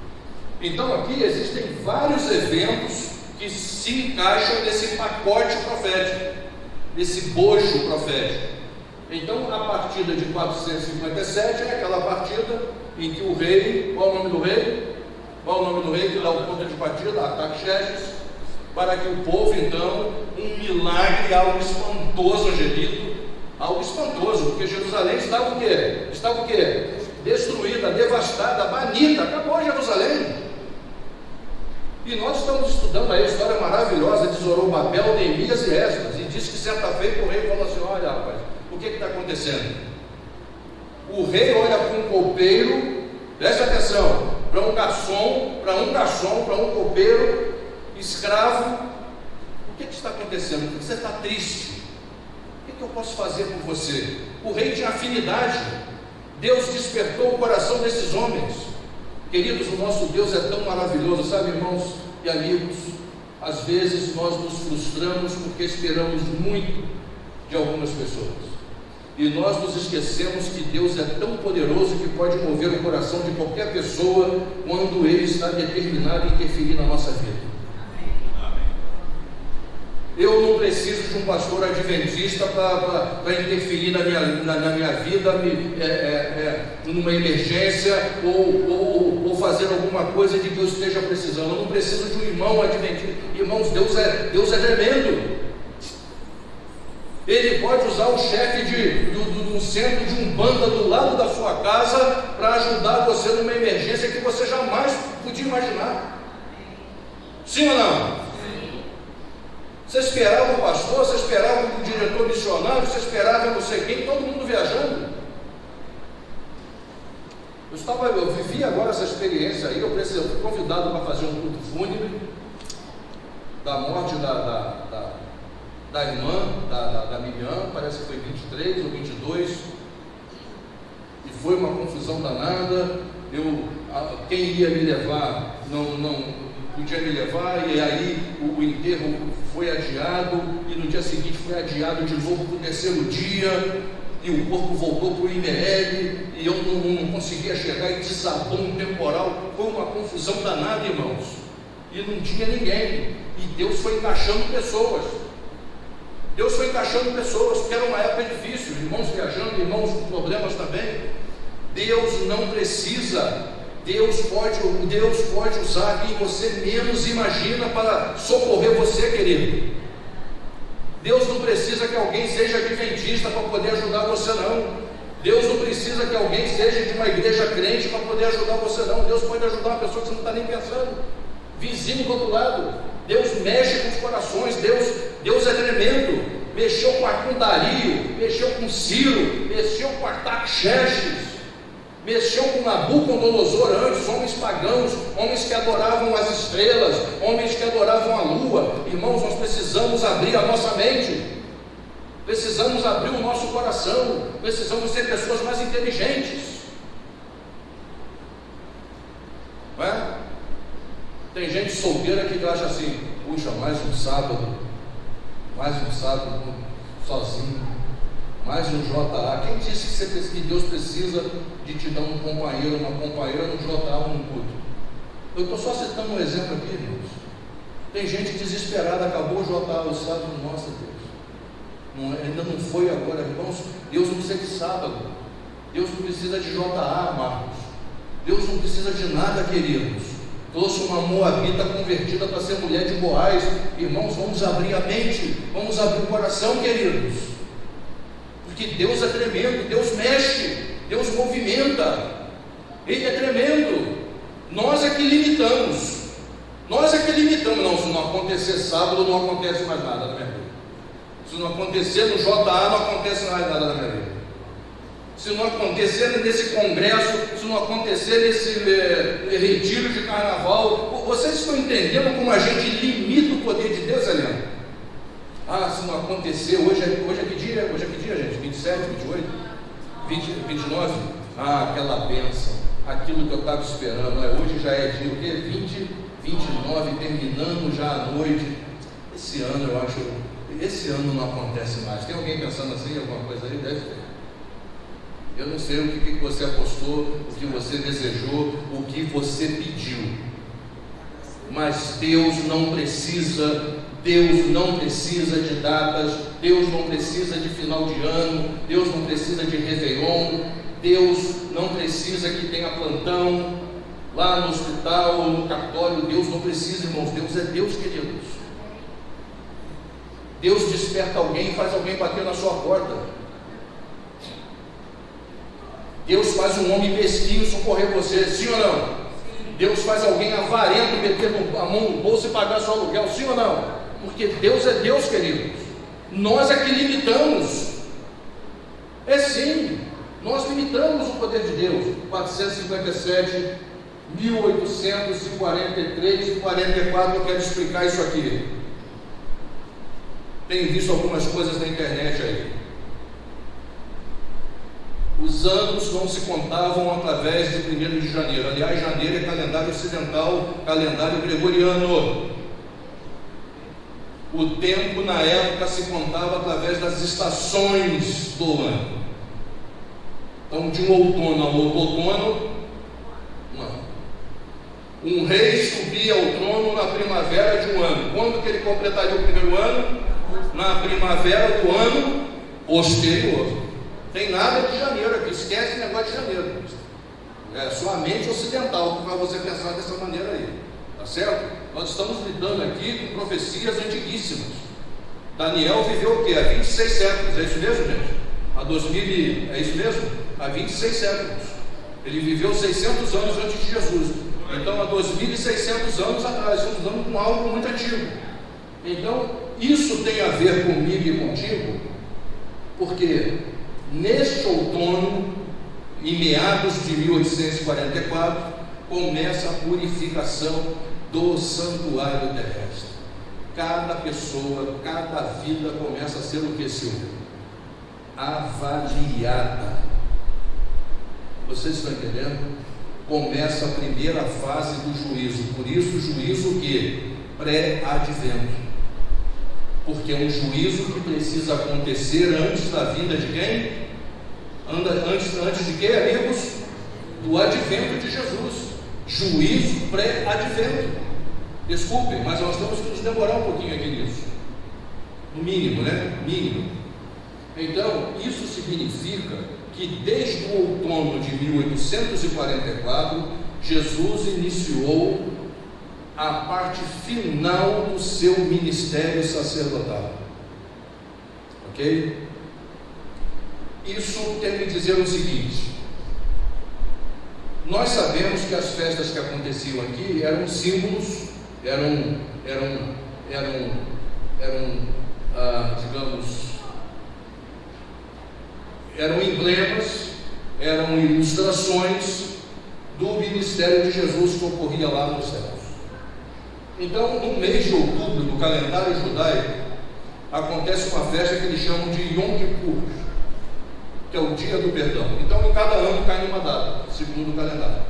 Então aqui existem vários eventos que se encaixam nesse pacote profético, nesse bojo profético. Então a partida de 457 é aquela partida em que o rei, qual é o nome do rei? Qual é o nome do rei que dá o ponto de partida? Artaxerxes, para que o povo então, um milagre, algo espantoso, Angelito, algo espantoso, porque Jerusalém estava o quê? Estava o quê? Destruída, devastada, banida, acabou Jerusalém. E nós estamos estudando aí a história maravilhosa de Zorobabel, Neemias e Esdras, e diz que certa feita o rei falou assim: olha rapaz, o que está acontecendo? O rei olha para um copeiro, preste atenção, para um garçom, para um copeiro, escravo. O que está acontecendo? Por que você está triste? O que eu posso fazer por você? O rei tinha afinidade. Deus despertou o coração desses homens. Queridos, o nosso Deus é tão maravilhoso, sabe, irmãos e amigos? Às vezes nós nos frustramos porque esperamos muito de algumas pessoas, e nós nos esquecemos que Deus é tão poderoso que pode mover o coração de qualquer pessoa quando Ele está determinado a interferir na nossa vida. Eu não preciso de um pastor adventista para interferir na minha vida, numa emergência, ou fazer alguma coisa de que eu esteja precisando. Eu não preciso de um irmão adventista. Irmãos, Deus é tremendo. Ele pode usar o chefe do centro de Umbanda do lado da sua casa para ajudar você numa emergência que você jamais podia imaginar. Sim ou não? Você esperava o pastor, você esperava o diretor missionário, você esperava não sei quem, todo mundo viajando. Eu vivi agora essa experiência aí. Eu fui convidado para fazer um culto fúnebre da morte da irmã, da Miriam, parece que foi 23 ou 22, e foi uma confusão danada. Quem ia me levar não podia me levar, e aí o enterro foi adiado, e no dia seguinte foi adiado de novo para o terceiro dia, e o corpo voltou para o IML, e eu não conseguia chegar, e desabou um temporal. Foi uma confusão danada, irmãos, e não tinha ninguém, e Deus foi encaixando pessoas. Porque era uma época difícil, irmãos viajando, irmãos com problemas também. Deus não precisa. Deus pode usar quem você menos imagina para socorrer você, querido. Deus não precisa que alguém seja adventista para poder ajudar você, não. Deus não precisa que alguém seja de uma igreja crente para poder ajudar você, não. Deus pode ajudar uma pessoa que você não está nem pensando, vizinho do outro lado. Deus mexe com os corações. Deus é tremendo. Mexeu com Dario, mexeu com Ciro, mexeu com Artaxerxes, mexeu com Nabucodonosor antes, homens pagãos, homens que adoravam as estrelas, homens que adoravam a lua. Irmãos, nós precisamos abrir a nossa mente, precisamos abrir o nosso coração, precisamos ser pessoas mais inteligentes, não é? Tem gente solteira que acha assim: puxa, mais um sábado sozinho, mais um JA. Quem disse que Deus precisa de te dar um companheiro, uma companheira no JA ou no culto? Eu estou só citando um exemplo aqui, irmãos. Tem gente desesperada, acabou o JA, o sábado. Nossa Deus, ainda não foi agora, irmãos. Deus não precisa de sábado, Deus não precisa de JA, Marcos. Deus não precisa de nada, queridos. Trouxe uma moabita convertida para ser mulher de Boaz. Irmãos, vamos abrir a mente, vamos abrir o coração, queridos, porque Deus é tremendo. Deus mexe, Deus movimenta, Ele é tremendo. Nós é que limitamos. Não, se não acontecer sábado, não acontece mais nada na minha vida. Se não acontecer no JA, não acontece mais nada na minha vida. Se não acontecer nesse congresso, se não acontecer nesse retiro de carnaval. Vocês estão entendendo como a gente limita o poder de Deus, Helena? Se não acontecer, hoje é que dia? Hoje é que dia, gente? 27, 28? 29? Aquela bênção, aquilo que eu estava esperando. Hoje já é dia o quê? 29, terminando já à noite. Esse ano eu acho, esse ano não acontece mais. Tem alguém pensando assim, alguma coisa aí? Deve ter. Eu não sei o que você apostou, o que você desejou, o que você pediu. Mas Deus não precisa de datas, Deus não precisa de final de ano, Deus não precisa de Réveillon, Deus não precisa que tenha plantão lá no hospital ou no cartório. Deus não precisa, irmãos. Deus é Deus, queridos. Deus desperta alguém e faz alguém bater na sua porta. Deus faz um homem mesquinho socorrer você, sim ou não? Deus faz alguém avarento meter a mão no bolso e pagar seu aluguel, sim ou não? Porque Deus é Deus, queridos. Nós é que limitamos. É sim, nós limitamos o poder de Deus. 457, 1843 e 44, eu quero explicar isso aqui. Tenho visto algumas coisas na internet aí. Os anos não se contavam através de 1º de janeiro. Aliás, janeiro é calendário ocidental, calendário gregoriano. O tempo na época se contava através das estações do ano. Então, de um outono ao outro outono, não. Um rei subia ao trono na primavera de um ano. Quando que ele completaria o primeiro ano? Na primavera do ano posterior. Tem nada de janeiro aqui, esquece o negócio de janeiro. É sua mente ocidental para você pensar dessa maneira aí, tá certo? Nós estamos lidando aqui com profecias antiguíssimas. Daniel viveu o quê? Há 26 séculos, é isso mesmo, gente? É isso mesmo? Há 26 séculos. Ele viveu 600 anos antes de Jesus. Então, há 2.600 anos atrás, estamos lidando com algo muito antigo. Então, isso tem a ver comigo e contigo, porque neste outono, em meados de 1844, começa a purificação do santuário terrestre. Cada pessoa, cada vida começa a ser o que, Silvio? Avaliada. Vocês estão entendendo? Começa a primeira fase do juízo. Por isso, juízo que? Pré-advento. Porque é um juízo que precisa acontecer antes da vinda de quem? Antes de quê, amigos? Do advento de Jesus. Juízo pré-advento. Desculpem, mas nós temos que nos demorar um pouquinho aqui nisso. No mínimo, né? Mínimo. Então, isso significa que desde o outono de 1844, Jesus iniciou a parte final do seu ministério sacerdotal. Ok? Isso quer me dizer o seguinte: nós sabemos que as festas que aconteciam aqui eram símbolos, eram emblemas, eram ilustrações do ministério de Jesus que ocorria lá nos céus. Então, no mês de outubro do calendário judaico, acontece uma festa que eles chamam de Yom Kippur, que é o dia do perdão. Então, em cada ano cai numa data, segundo o calendário.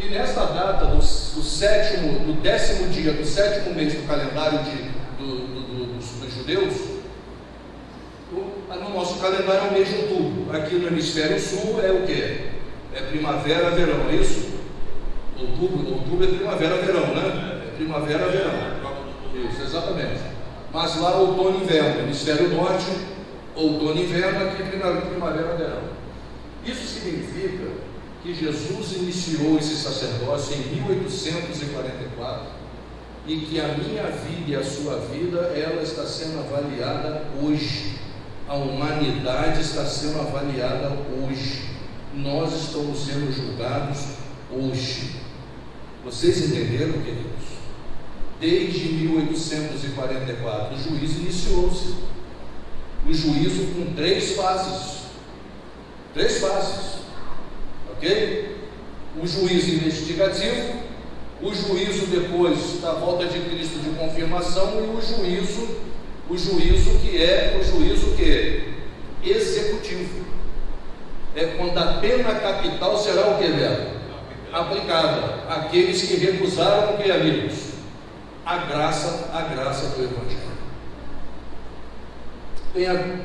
E nesta data, do 10º dia do 7º mês do calendário dos judeus, no nosso calendário é o mês de outubro. Aqui no hemisfério sul é o quê? É primavera, verão, é isso? Outubro é primavera, verão, né? É primavera, verão. Isso, exatamente. Mas lá outono e inverno, hemisfério norte, outono e inverno, aqui primavera, verão. Isso significa que Jesus iniciou esse sacerdócio em 1844 e que a minha vida e a sua vida, ela está sendo avaliada hoje. A humanidade está sendo avaliada hoje. Nós estamos sendo julgados hoje. Vocês entenderam, queridos? Desde 1844, o juízo iniciou-se. O juízo com 3 fases. 3 fases. Ok? O juízo investigativo, o juízo depois da volta de Cristo de confirmação e o juízo que é o juízo que? Executivo. É quando a pena capital será o que, velho? aplicada àqueles que recusaram o que, amigos? A graça do Evangelho.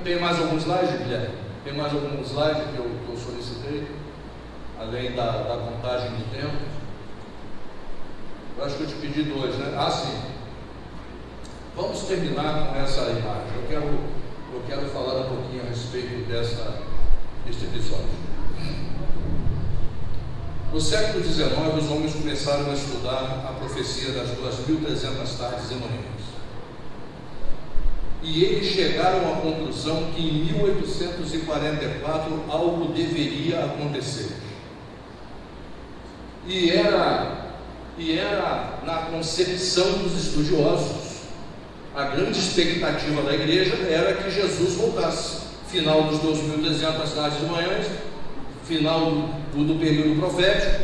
Tem mais algum slide, Guilherme? Tem mais algum slide que eu solicitei? Além da contagem do tempo? Eu acho que eu te pedi 2, né? Ah, sim. Vamos terminar com essa imagem. Eu quero falar um pouquinho a respeito deste episódio. No século XIX, os homens começaram a estudar a profecia das 2.300 tardes e manhãs. E eles chegaram à conclusão que em 1844 algo deveria acontecer. E era na concepção dos estudiosos, a grande expectativa da igreja era que Jesus voltasse. Final dos 2.300 tardes e manhãs, final do período profético,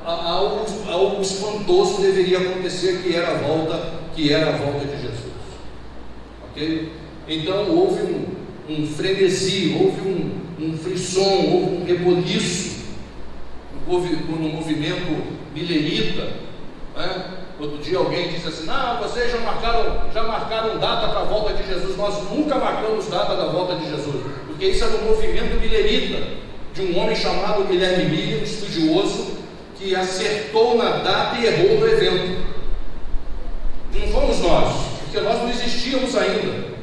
algo espantoso deveria acontecer, que era a volta de Jesus. Ok? Então houve um frenesi, houve um frisson, houve um reboliço no movimento milenita, né? Outro dia alguém disse assim: não, vocês já marcaram data para a volta de Jesus. Nós nunca marcamos data da volta de Jesus, porque isso era um movimento milenita, de um homem chamado Guilherme Miller, um estudioso, que acertou na data e errou no evento. Não fomos nós, porque nós não existíamos ainda.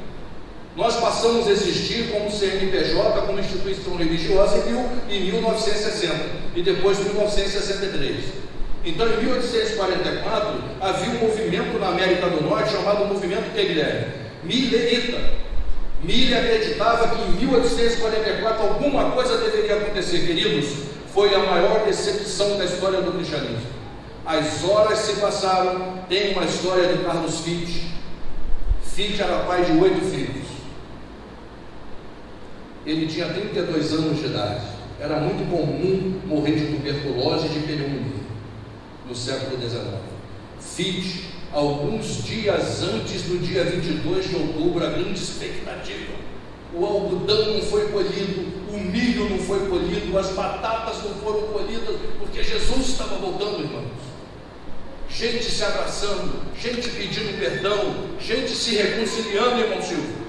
Nós passamos a existir como CNPJ, como instituição religiosa em 1960 e depois em 1963. Então, em 1844, havia um movimento na América do Norte chamado movimento milerita. Miller acreditava que em 1844 alguma coisa deveria acontecer, queridos. Foi a maior decepção da história do cristianismo. As horas se passaram. Tem uma história de Carlos Fitt. Fitt era pai de 8 filhos. Ele tinha 32 anos de idade. Era muito comum morrer de tuberculose e de pneumonia no século XIX. Fitt, alguns dias antes do dia 22 de outubro, a grande expectativa: o algodão não foi colhido, o milho não foi colhido, as batatas não foram colhidas, porque Jesus estava voltando, irmãos. Gente se abraçando, gente pedindo perdão, gente se reconciliando, irmão Silvio.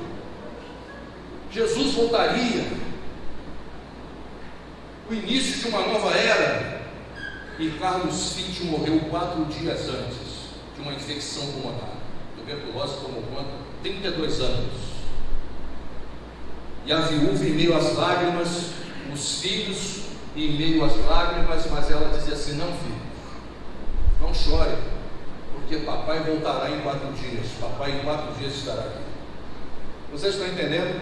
Jesus voltaria, o início de uma nova era. E Carlos Fitt morreu 4 dias antes de uma infecção pulmonar. Tuberculose tomou conta, 32 anos. E a viúva, em meio às lágrimas, os filhos em meio às lágrimas, mas ela dizia assim: não, filho, não chore, porque papai voltará em 4 dias. Papai em 4 dias estará aqui. Vocês estão entendendo?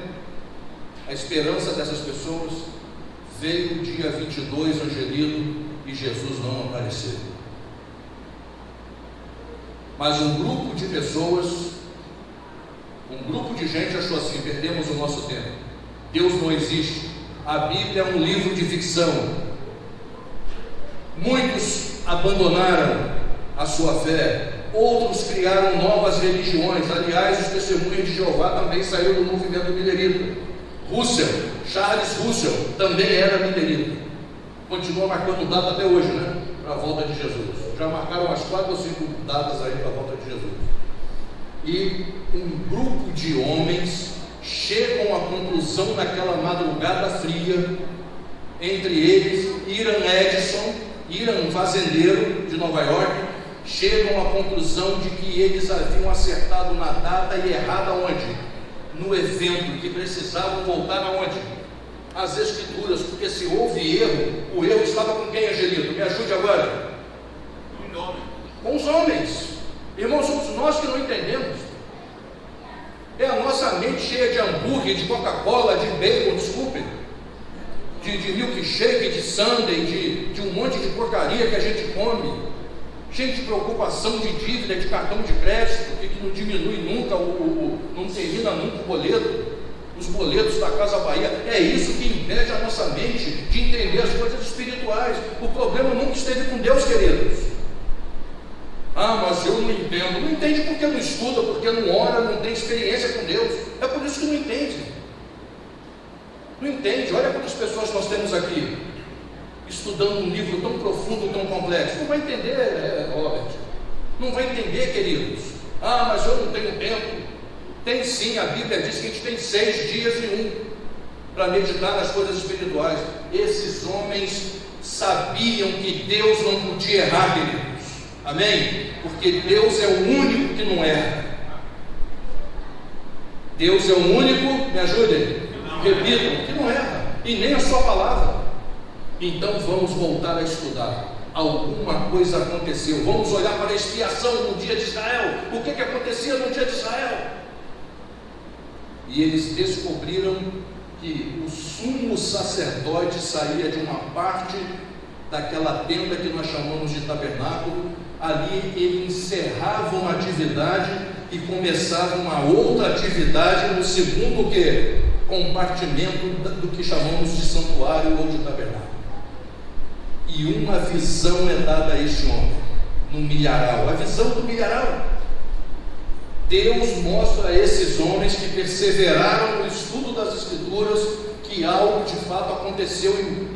A esperança dessas pessoas veio dia 22 angelido e Jesus não apareceu. Mas um grupo de pessoas, um grupo de gente achou assim: perdemos o nosso tempo, Deus não existe, a Bíblia é um livro de ficção. Muitos abandonaram a sua fé, outros criaram novas religiões. Aliás, os testemunhos de Jeová também saíram do movimento milerita. Charles Russell também era milerita, continua marcando data até hoje, né? Para a volta de Jesus. Já marcaram umas 4 ou 5 datas aí para a volta de Jesus. E um grupo de homens chegam à conclusão naquela madrugada fria, entre eles Hiram fazendeiro de Nova York, chegam à conclusão de que eles haviam acertado na data e errado aonde? No evento, que precisavam voltar aonde? As Escrituras, porque se houve erro, o erro estava com quem, Angelito? Me ajude agora. Com os homens. Irmãos, somos nós que não entendemos. É a nossa mente cheia de hambúrguer, de Coca-Cola, de bacon, desculpe, de milkshake, de sundae, de um monte de porcaria que a gente come. Cheio de preocupação, de dívida, de cartão de crédito, que não diminui nunca, não termina nunca o boleto, os boletos da Casa Bahia. É isso que impede a nossa mente de entender as coisas espirituais. O problema nunca esteve com Deus, queridos. Ah, mas eu não entendo. Não entende porque não estuda, porque não ora, não tem experiência com Deus. É por isso que não entende. Não entende. Olha quantas pessoas nós temos aqui. estudando um livro tão profundo, tão complexo? Não vai entender, Robert. Não vai entender, queridos. Ah, mas eu não tenho tempo. Tem sim, a Bíblia diz que a gente tem 6 dias e 1 para meditar nas coisas espirituais. Esses homens sabiam que Deus não podia errar, queridos. Amém? Porque Deus é o único que não erra. Deus é o único, me ajudem, repitam, que não erra, e nem a sua palavra. Então vamos voltar a estudar. Alguma coisa aconteceu. Vamos olhar para a expiação no dia de Israel. O que acontecia no dia de Israel? E eles descobriram que o sumo sacerdote saía de uma parte daquela tenda que nós chamamos de tabernáculo. Ali ele encerrava uma atividade e começava uma outra atividade no segundo compartimento do que chamamos de santuário ou de tabernáculo. E uma visão é dada a este homem no milharal, a visão do milharal. Deus mostra a esses homens que perseveraram no estudo das Escrituras que algo de fato aconteceu em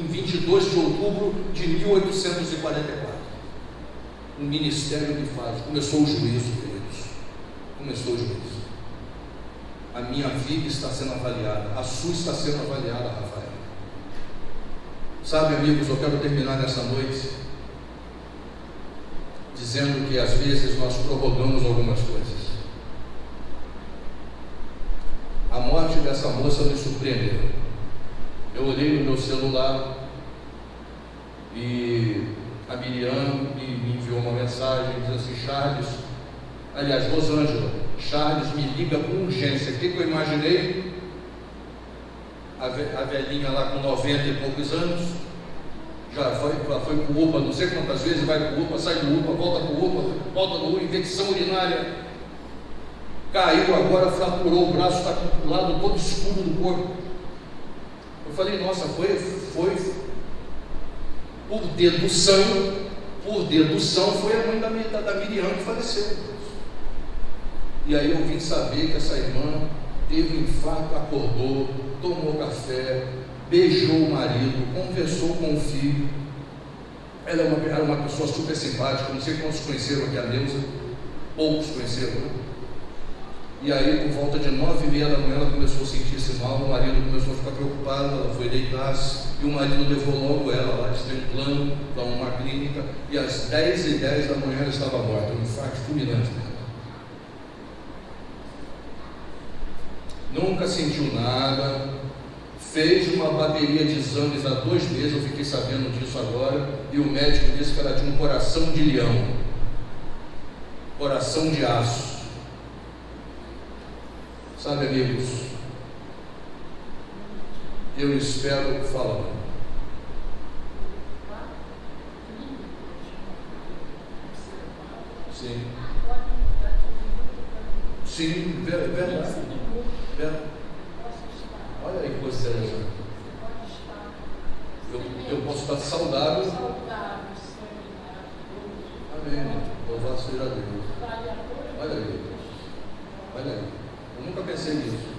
22 de outubro de 1844. Um ministério que faz. Começou o juízo, queridos. Começou o juízo. A minha vida está sendo avaliada, a sua está sendo avaliada, Rafael. Sabe, amigos, eu quero terminar nessa noite dizendo que às vezes nós prorrogamos algumas coisas. A morte dessa moça me surpreendeu. Eu olhei no meu celular e a Miriam me enviou uma mensagem, diz assim: Charles, aliás, Rosângela, Charles, me liga com urgência. O que eu imaginei? A velhinha lá com 90 e poucos anos, já foi para o UPA, não sei quantas vezes, vai para o UPA, sai do UPA, volta para o UPA, volta no UPA, infecção urinária, caiu agora, fraturou o braço, está com o lado todo escuro do corpo. Eu falei, nossa, foi por dedução, foi a mãe da Miriam que faleceu. E aí eu vim saber que essa irmã teve um infarto, acordou, tomou café, beijou o marido, conversou com o filho. Ela era uma pessoa super simpática, não sei quantos conheceram aqui a Neuza, poucos conheceram, né? E aí, por volta de 9h30 da manhã, ela começou a sentir-se mal, o marido começou a ficar preocupado, ela foi deitar-se, e o marido levou logo ela lá, eles têm um plano para uma clínica, e às 10h10 da manhã ela estava morta, um infarto fulminante dela. Nunca sentiu nada, fez uma bateria de exames há 2 meses, eu fiquei sabendo disso agora, e o médico disse que ela tinha um coração de leão, coração de aço. Sabe, amigos, eu espero, fala. Sim, verdade. Olha aí que coisa interessante. Eu posso estar saudável. Amém. Louvado seja Deus. Olha aí. Olha aí. Eu nunca pensei nisso.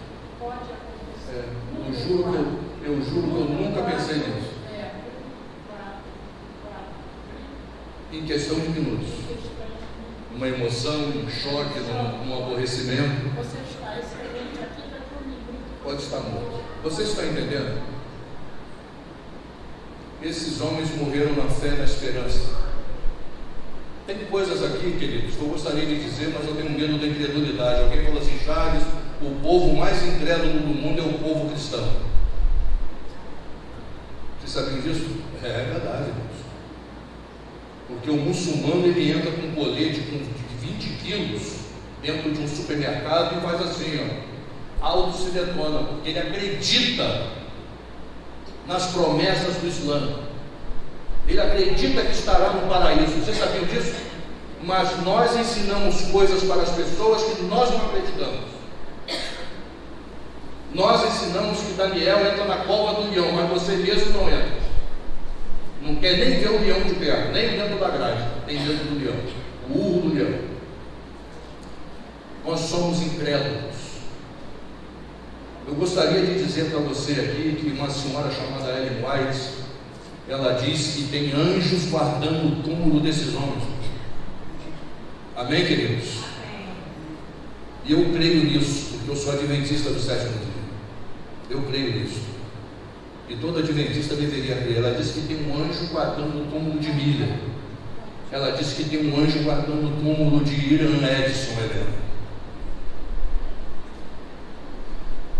Eu juro que eu nunca pensei nisso. Em questão de minutos. Uma emoção, um choque, um aborrecimento. Você está excelente aqui comigo. Pode estar morto. Você está entendendo? Esses homens morreram na fé, na esperança. Tem coisas aqui, queridos, que eu gostaria de dizer, mas eu tenho medo da incredulidade. Alguém falou assim, Charles, o povo mais incrédulo do mundo é o povo cristão. Vocês sabiam disso? É verdade, irmãos. Porque o muçulmano, ele entra com um colete de 20 quilos dentro de um supermercado e faz assim, ó, auto se detona, porque ele acredita nas promessas do Islã. Ele acredita que estará no paraíso. Vocês sabiam disso? Mas nós ensinamos coisas para as pessoas que nós não acreditamos. Nós ensinamos que Daniel entra na cova do leão, mas você mesmo não entra. Não quer nem ver o leão de perto, nem dentro da grade, nem dentro do leão. O urro do leão. Nós somos incrédulos. Eu gostaria de dizer para você aqui que uma senhora chamada Ellen White, ela diz que tem anjos guardando o túmulo desses homens. Amém, queridos? E eu creio nisso, porque eu sou adventista do sétimo dia. Eu creio nisso. E todo adventista deveria crer. Ela diz que tem um anjo guardando o túmulo de Miller. Ela diz que tem um anjo guardando o túmulo de Irã Edson, Helena.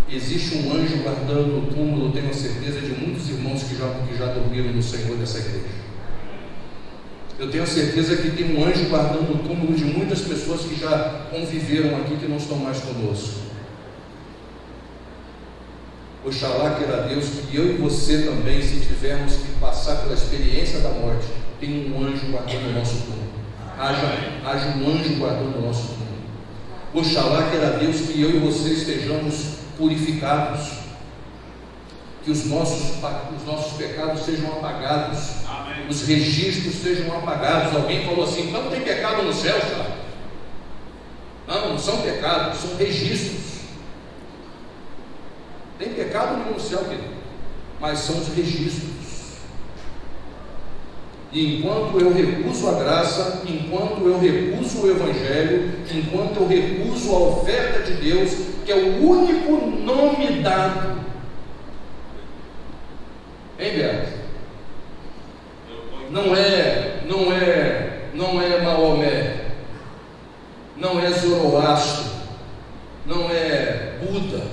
Existe um anjo guardando o túmulo, tenho a certeza, de muitos irmãos que já dormiram no Senhor dessa igreja. Eu tenho a certeza que tem um anjo guardando o túmulo de muitas pessoas que já conviveram aqui, que não estão mais conosco. Oxalá queira Deus que eu e você também, se tivermos que passar pela experiência da morte, tem um anjo guardando o nosso túmulo. Haja um anjo guardando o nosso túmulo. Oxalá queira Deus que eu e você estejamos purificados, que os nossos pecados sejam apagados. Amém. Os registros sejam apagados. Alguém falou assim: não tem pecado no céu, cara. Não são pecados, são registros. Tem pecado nenhum no céu, querido, mas são os registros. E enquanto eu recuso a graça, enquanto eu recuso o Evangelho, enquanto eu recuso a oferta de Deus, que é o único nome dado, hein, Beto? Não é Maomé, não é Zoroastro, não é Buda,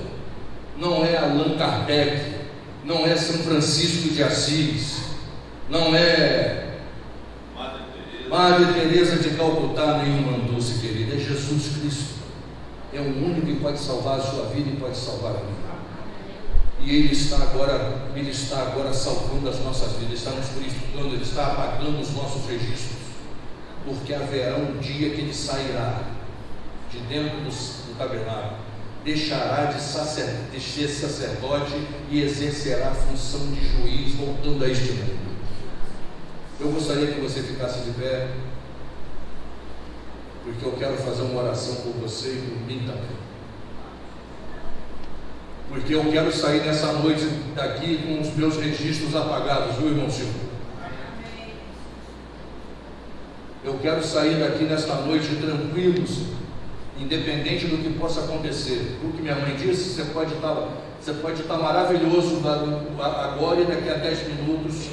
não é Allan Kardec, não é São Francisco de Assis, não é Madre Teresa de Calcutá, nenhuma doce querida, é Jesus Cristo. É o único que pode salvar a sua vida e pode salvar a minha. E Ele está agora salvando as nossas vidas, está nos purificando, Ele está apagando os nossos registros, porque haverá um dia que Ele sairá de dentro do tabernáculo, deixará de ser sacerdote e exercerá a função de juiz, voltando a este mundo. Eu gostaria que você ficasse de pé, porque eu quero fazer uma oração por você e por mim também. Porque eu quero sair nessa noite daqui com os meus registros apagados, viu, irmão Silvio? Eu quero sair daqui nesta noite tranquilos, independente do que possa acontecer. O que minha mãe disse, você pode estar maravilhoso agora e daqui a 10 minutos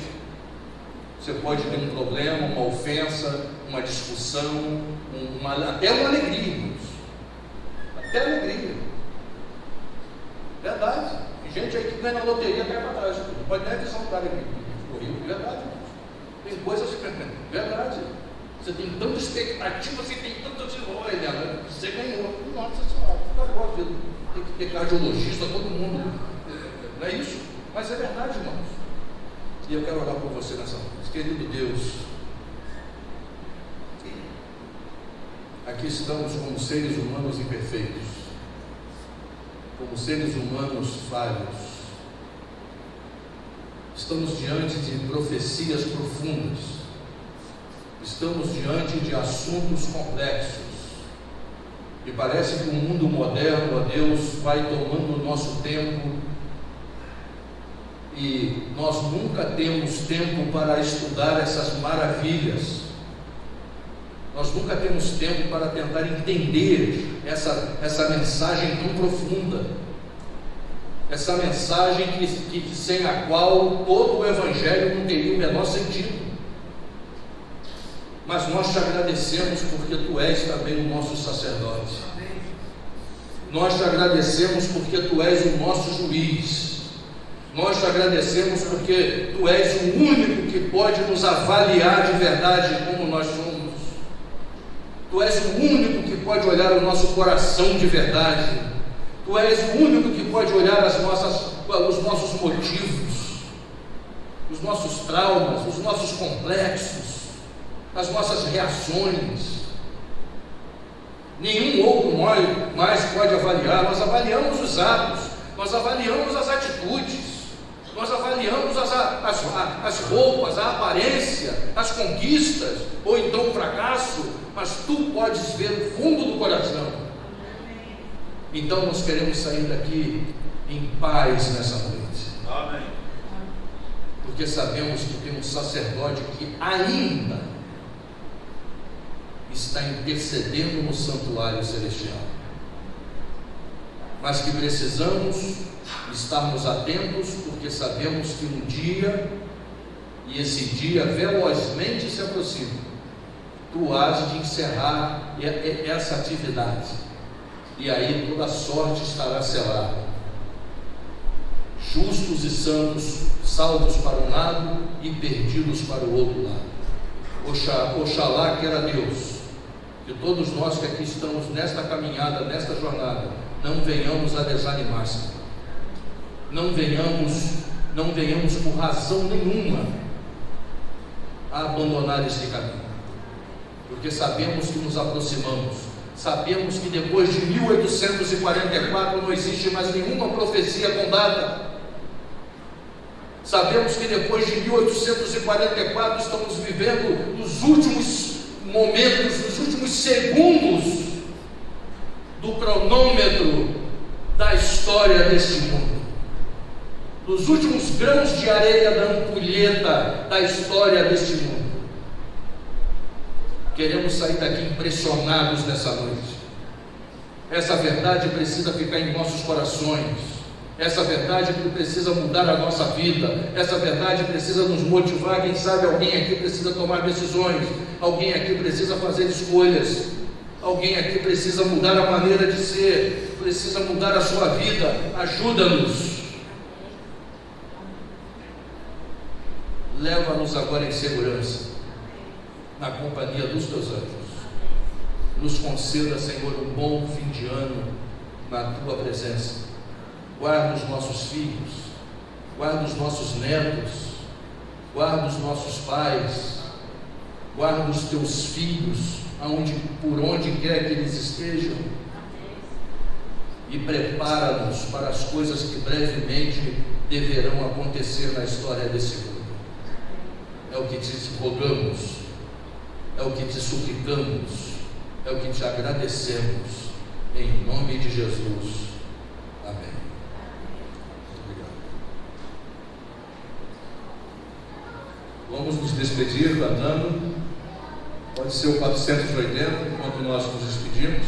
você pode ter um problema, uma ofensa, uma discussão, até uma alegria, irmãos. Até alegria. Verdade. Tem gente aí que ganha na loteria até para trás. Não pode nem atenção para alegria. Verdade, irmãos. Tem coisas que... Verdade. Você tem tanta expectativa, você tem tanta... Olha, você ganhou. Nossa Senhora, tem que ter cardiologista, todo mundo. Não é isso? Mas é verdade, irmãos. E eu quero orar por você nessa noite. Querido Deus, aqui estamos como seres humanos imperfeitos, como seres humanos falhos. Estamos diante de profecias profundas, estamos diante de assuntos complexos, e parece que o mundo moderno, ó Deus, vai tomando o nosso tempo, e nós nunca temos tempo para estudar essas maravilhas. Nós nunca temos tempo para tentar entender essa mensagem tão profunda, essa mensagem que sem a qual todo o Evangelho não teria o menor sentido. Mas nós te agradecemos porque Tu és também o nosso sacerdote. Nós te agradecemos porque Tu és o nosso juiz. Nós te agradecemos porque Tu és o único que pode nos avaliar de verdade como nós somos. Tu és o único que pode olhar o nosso coração de verdade. Tu és o único que pode olhar os nossos motivos, os nossos traumas, os nossos complexos, as nossas reações. Nenhum outro mais pode avaliar. Nós avaliamos os atos, nós avaliamos as atitudes, nós avaliamos as roupas, a aparência, as conquistas, ou então o fracasso, mas Tu podes ver o fundo do coração. Então nós queremos sair daqui em paz nessa noite. Amém. Porque sabemos que tem um sacerdote que ainda está intercedendo no santuário celestial, mas que precisamos estarmos atentos, porque sabemos que um dia, e esse dia velozmente se aproxima, tu has de encerrar essa atividade, e aí toda a sorte estará selada, justos e santos salvos para um lado e perdidos para o outro lado. Oxalá queira Deus que todos nós que aqui estamos nesta caminhada, nesta jornada, não venhamos a desanimar-se, não venhamos por razão nenhuma a abandonar este caminho, porque sabemos que nos aproximamos, sabemos que depois de 1844 não existe mais nenhuma profecia com data. Sabemos que depois de 1844 estamos vivendo nos últimos momentos, nos últimos segundos do cronômetro da história deste mundo, dos últimos grãos de areia da ampulheta da história deste mundo. Queremos sair daqui impressionados nessa noite. Essa verdade precisa ficar em nossos corações. Essa verdade precisa mudar a nossa vida. Essa verdade precisa nos motivar. Quem sabe alguém aqui precisa tomar decisões. Alguém aqui precisa fazer escolhas. Alguém aqui precisa mudar a maneira de ser. Precisa mudar a sua vida. Ajuda-nos. Leva-nos agora em segurança, na companhia dos teus anjos. Nos conceda, Senhor, um bom fim de ano na tua presença. Guarda os nossos filhos, guarda os nossos netos, guarda os nossos pais, guarda os teus filhos, por onde quer que eles estejam, e prepara-nos para as coisas que brevemente deverão acontecer na história desse mundo. É o que te rogamos, é o que te suplicamos, é o que te agradecemos, em nome de Jesus. Amém. Vamos nos despedir cantando. Pode ser o 480, enquanto nós nos despedimos.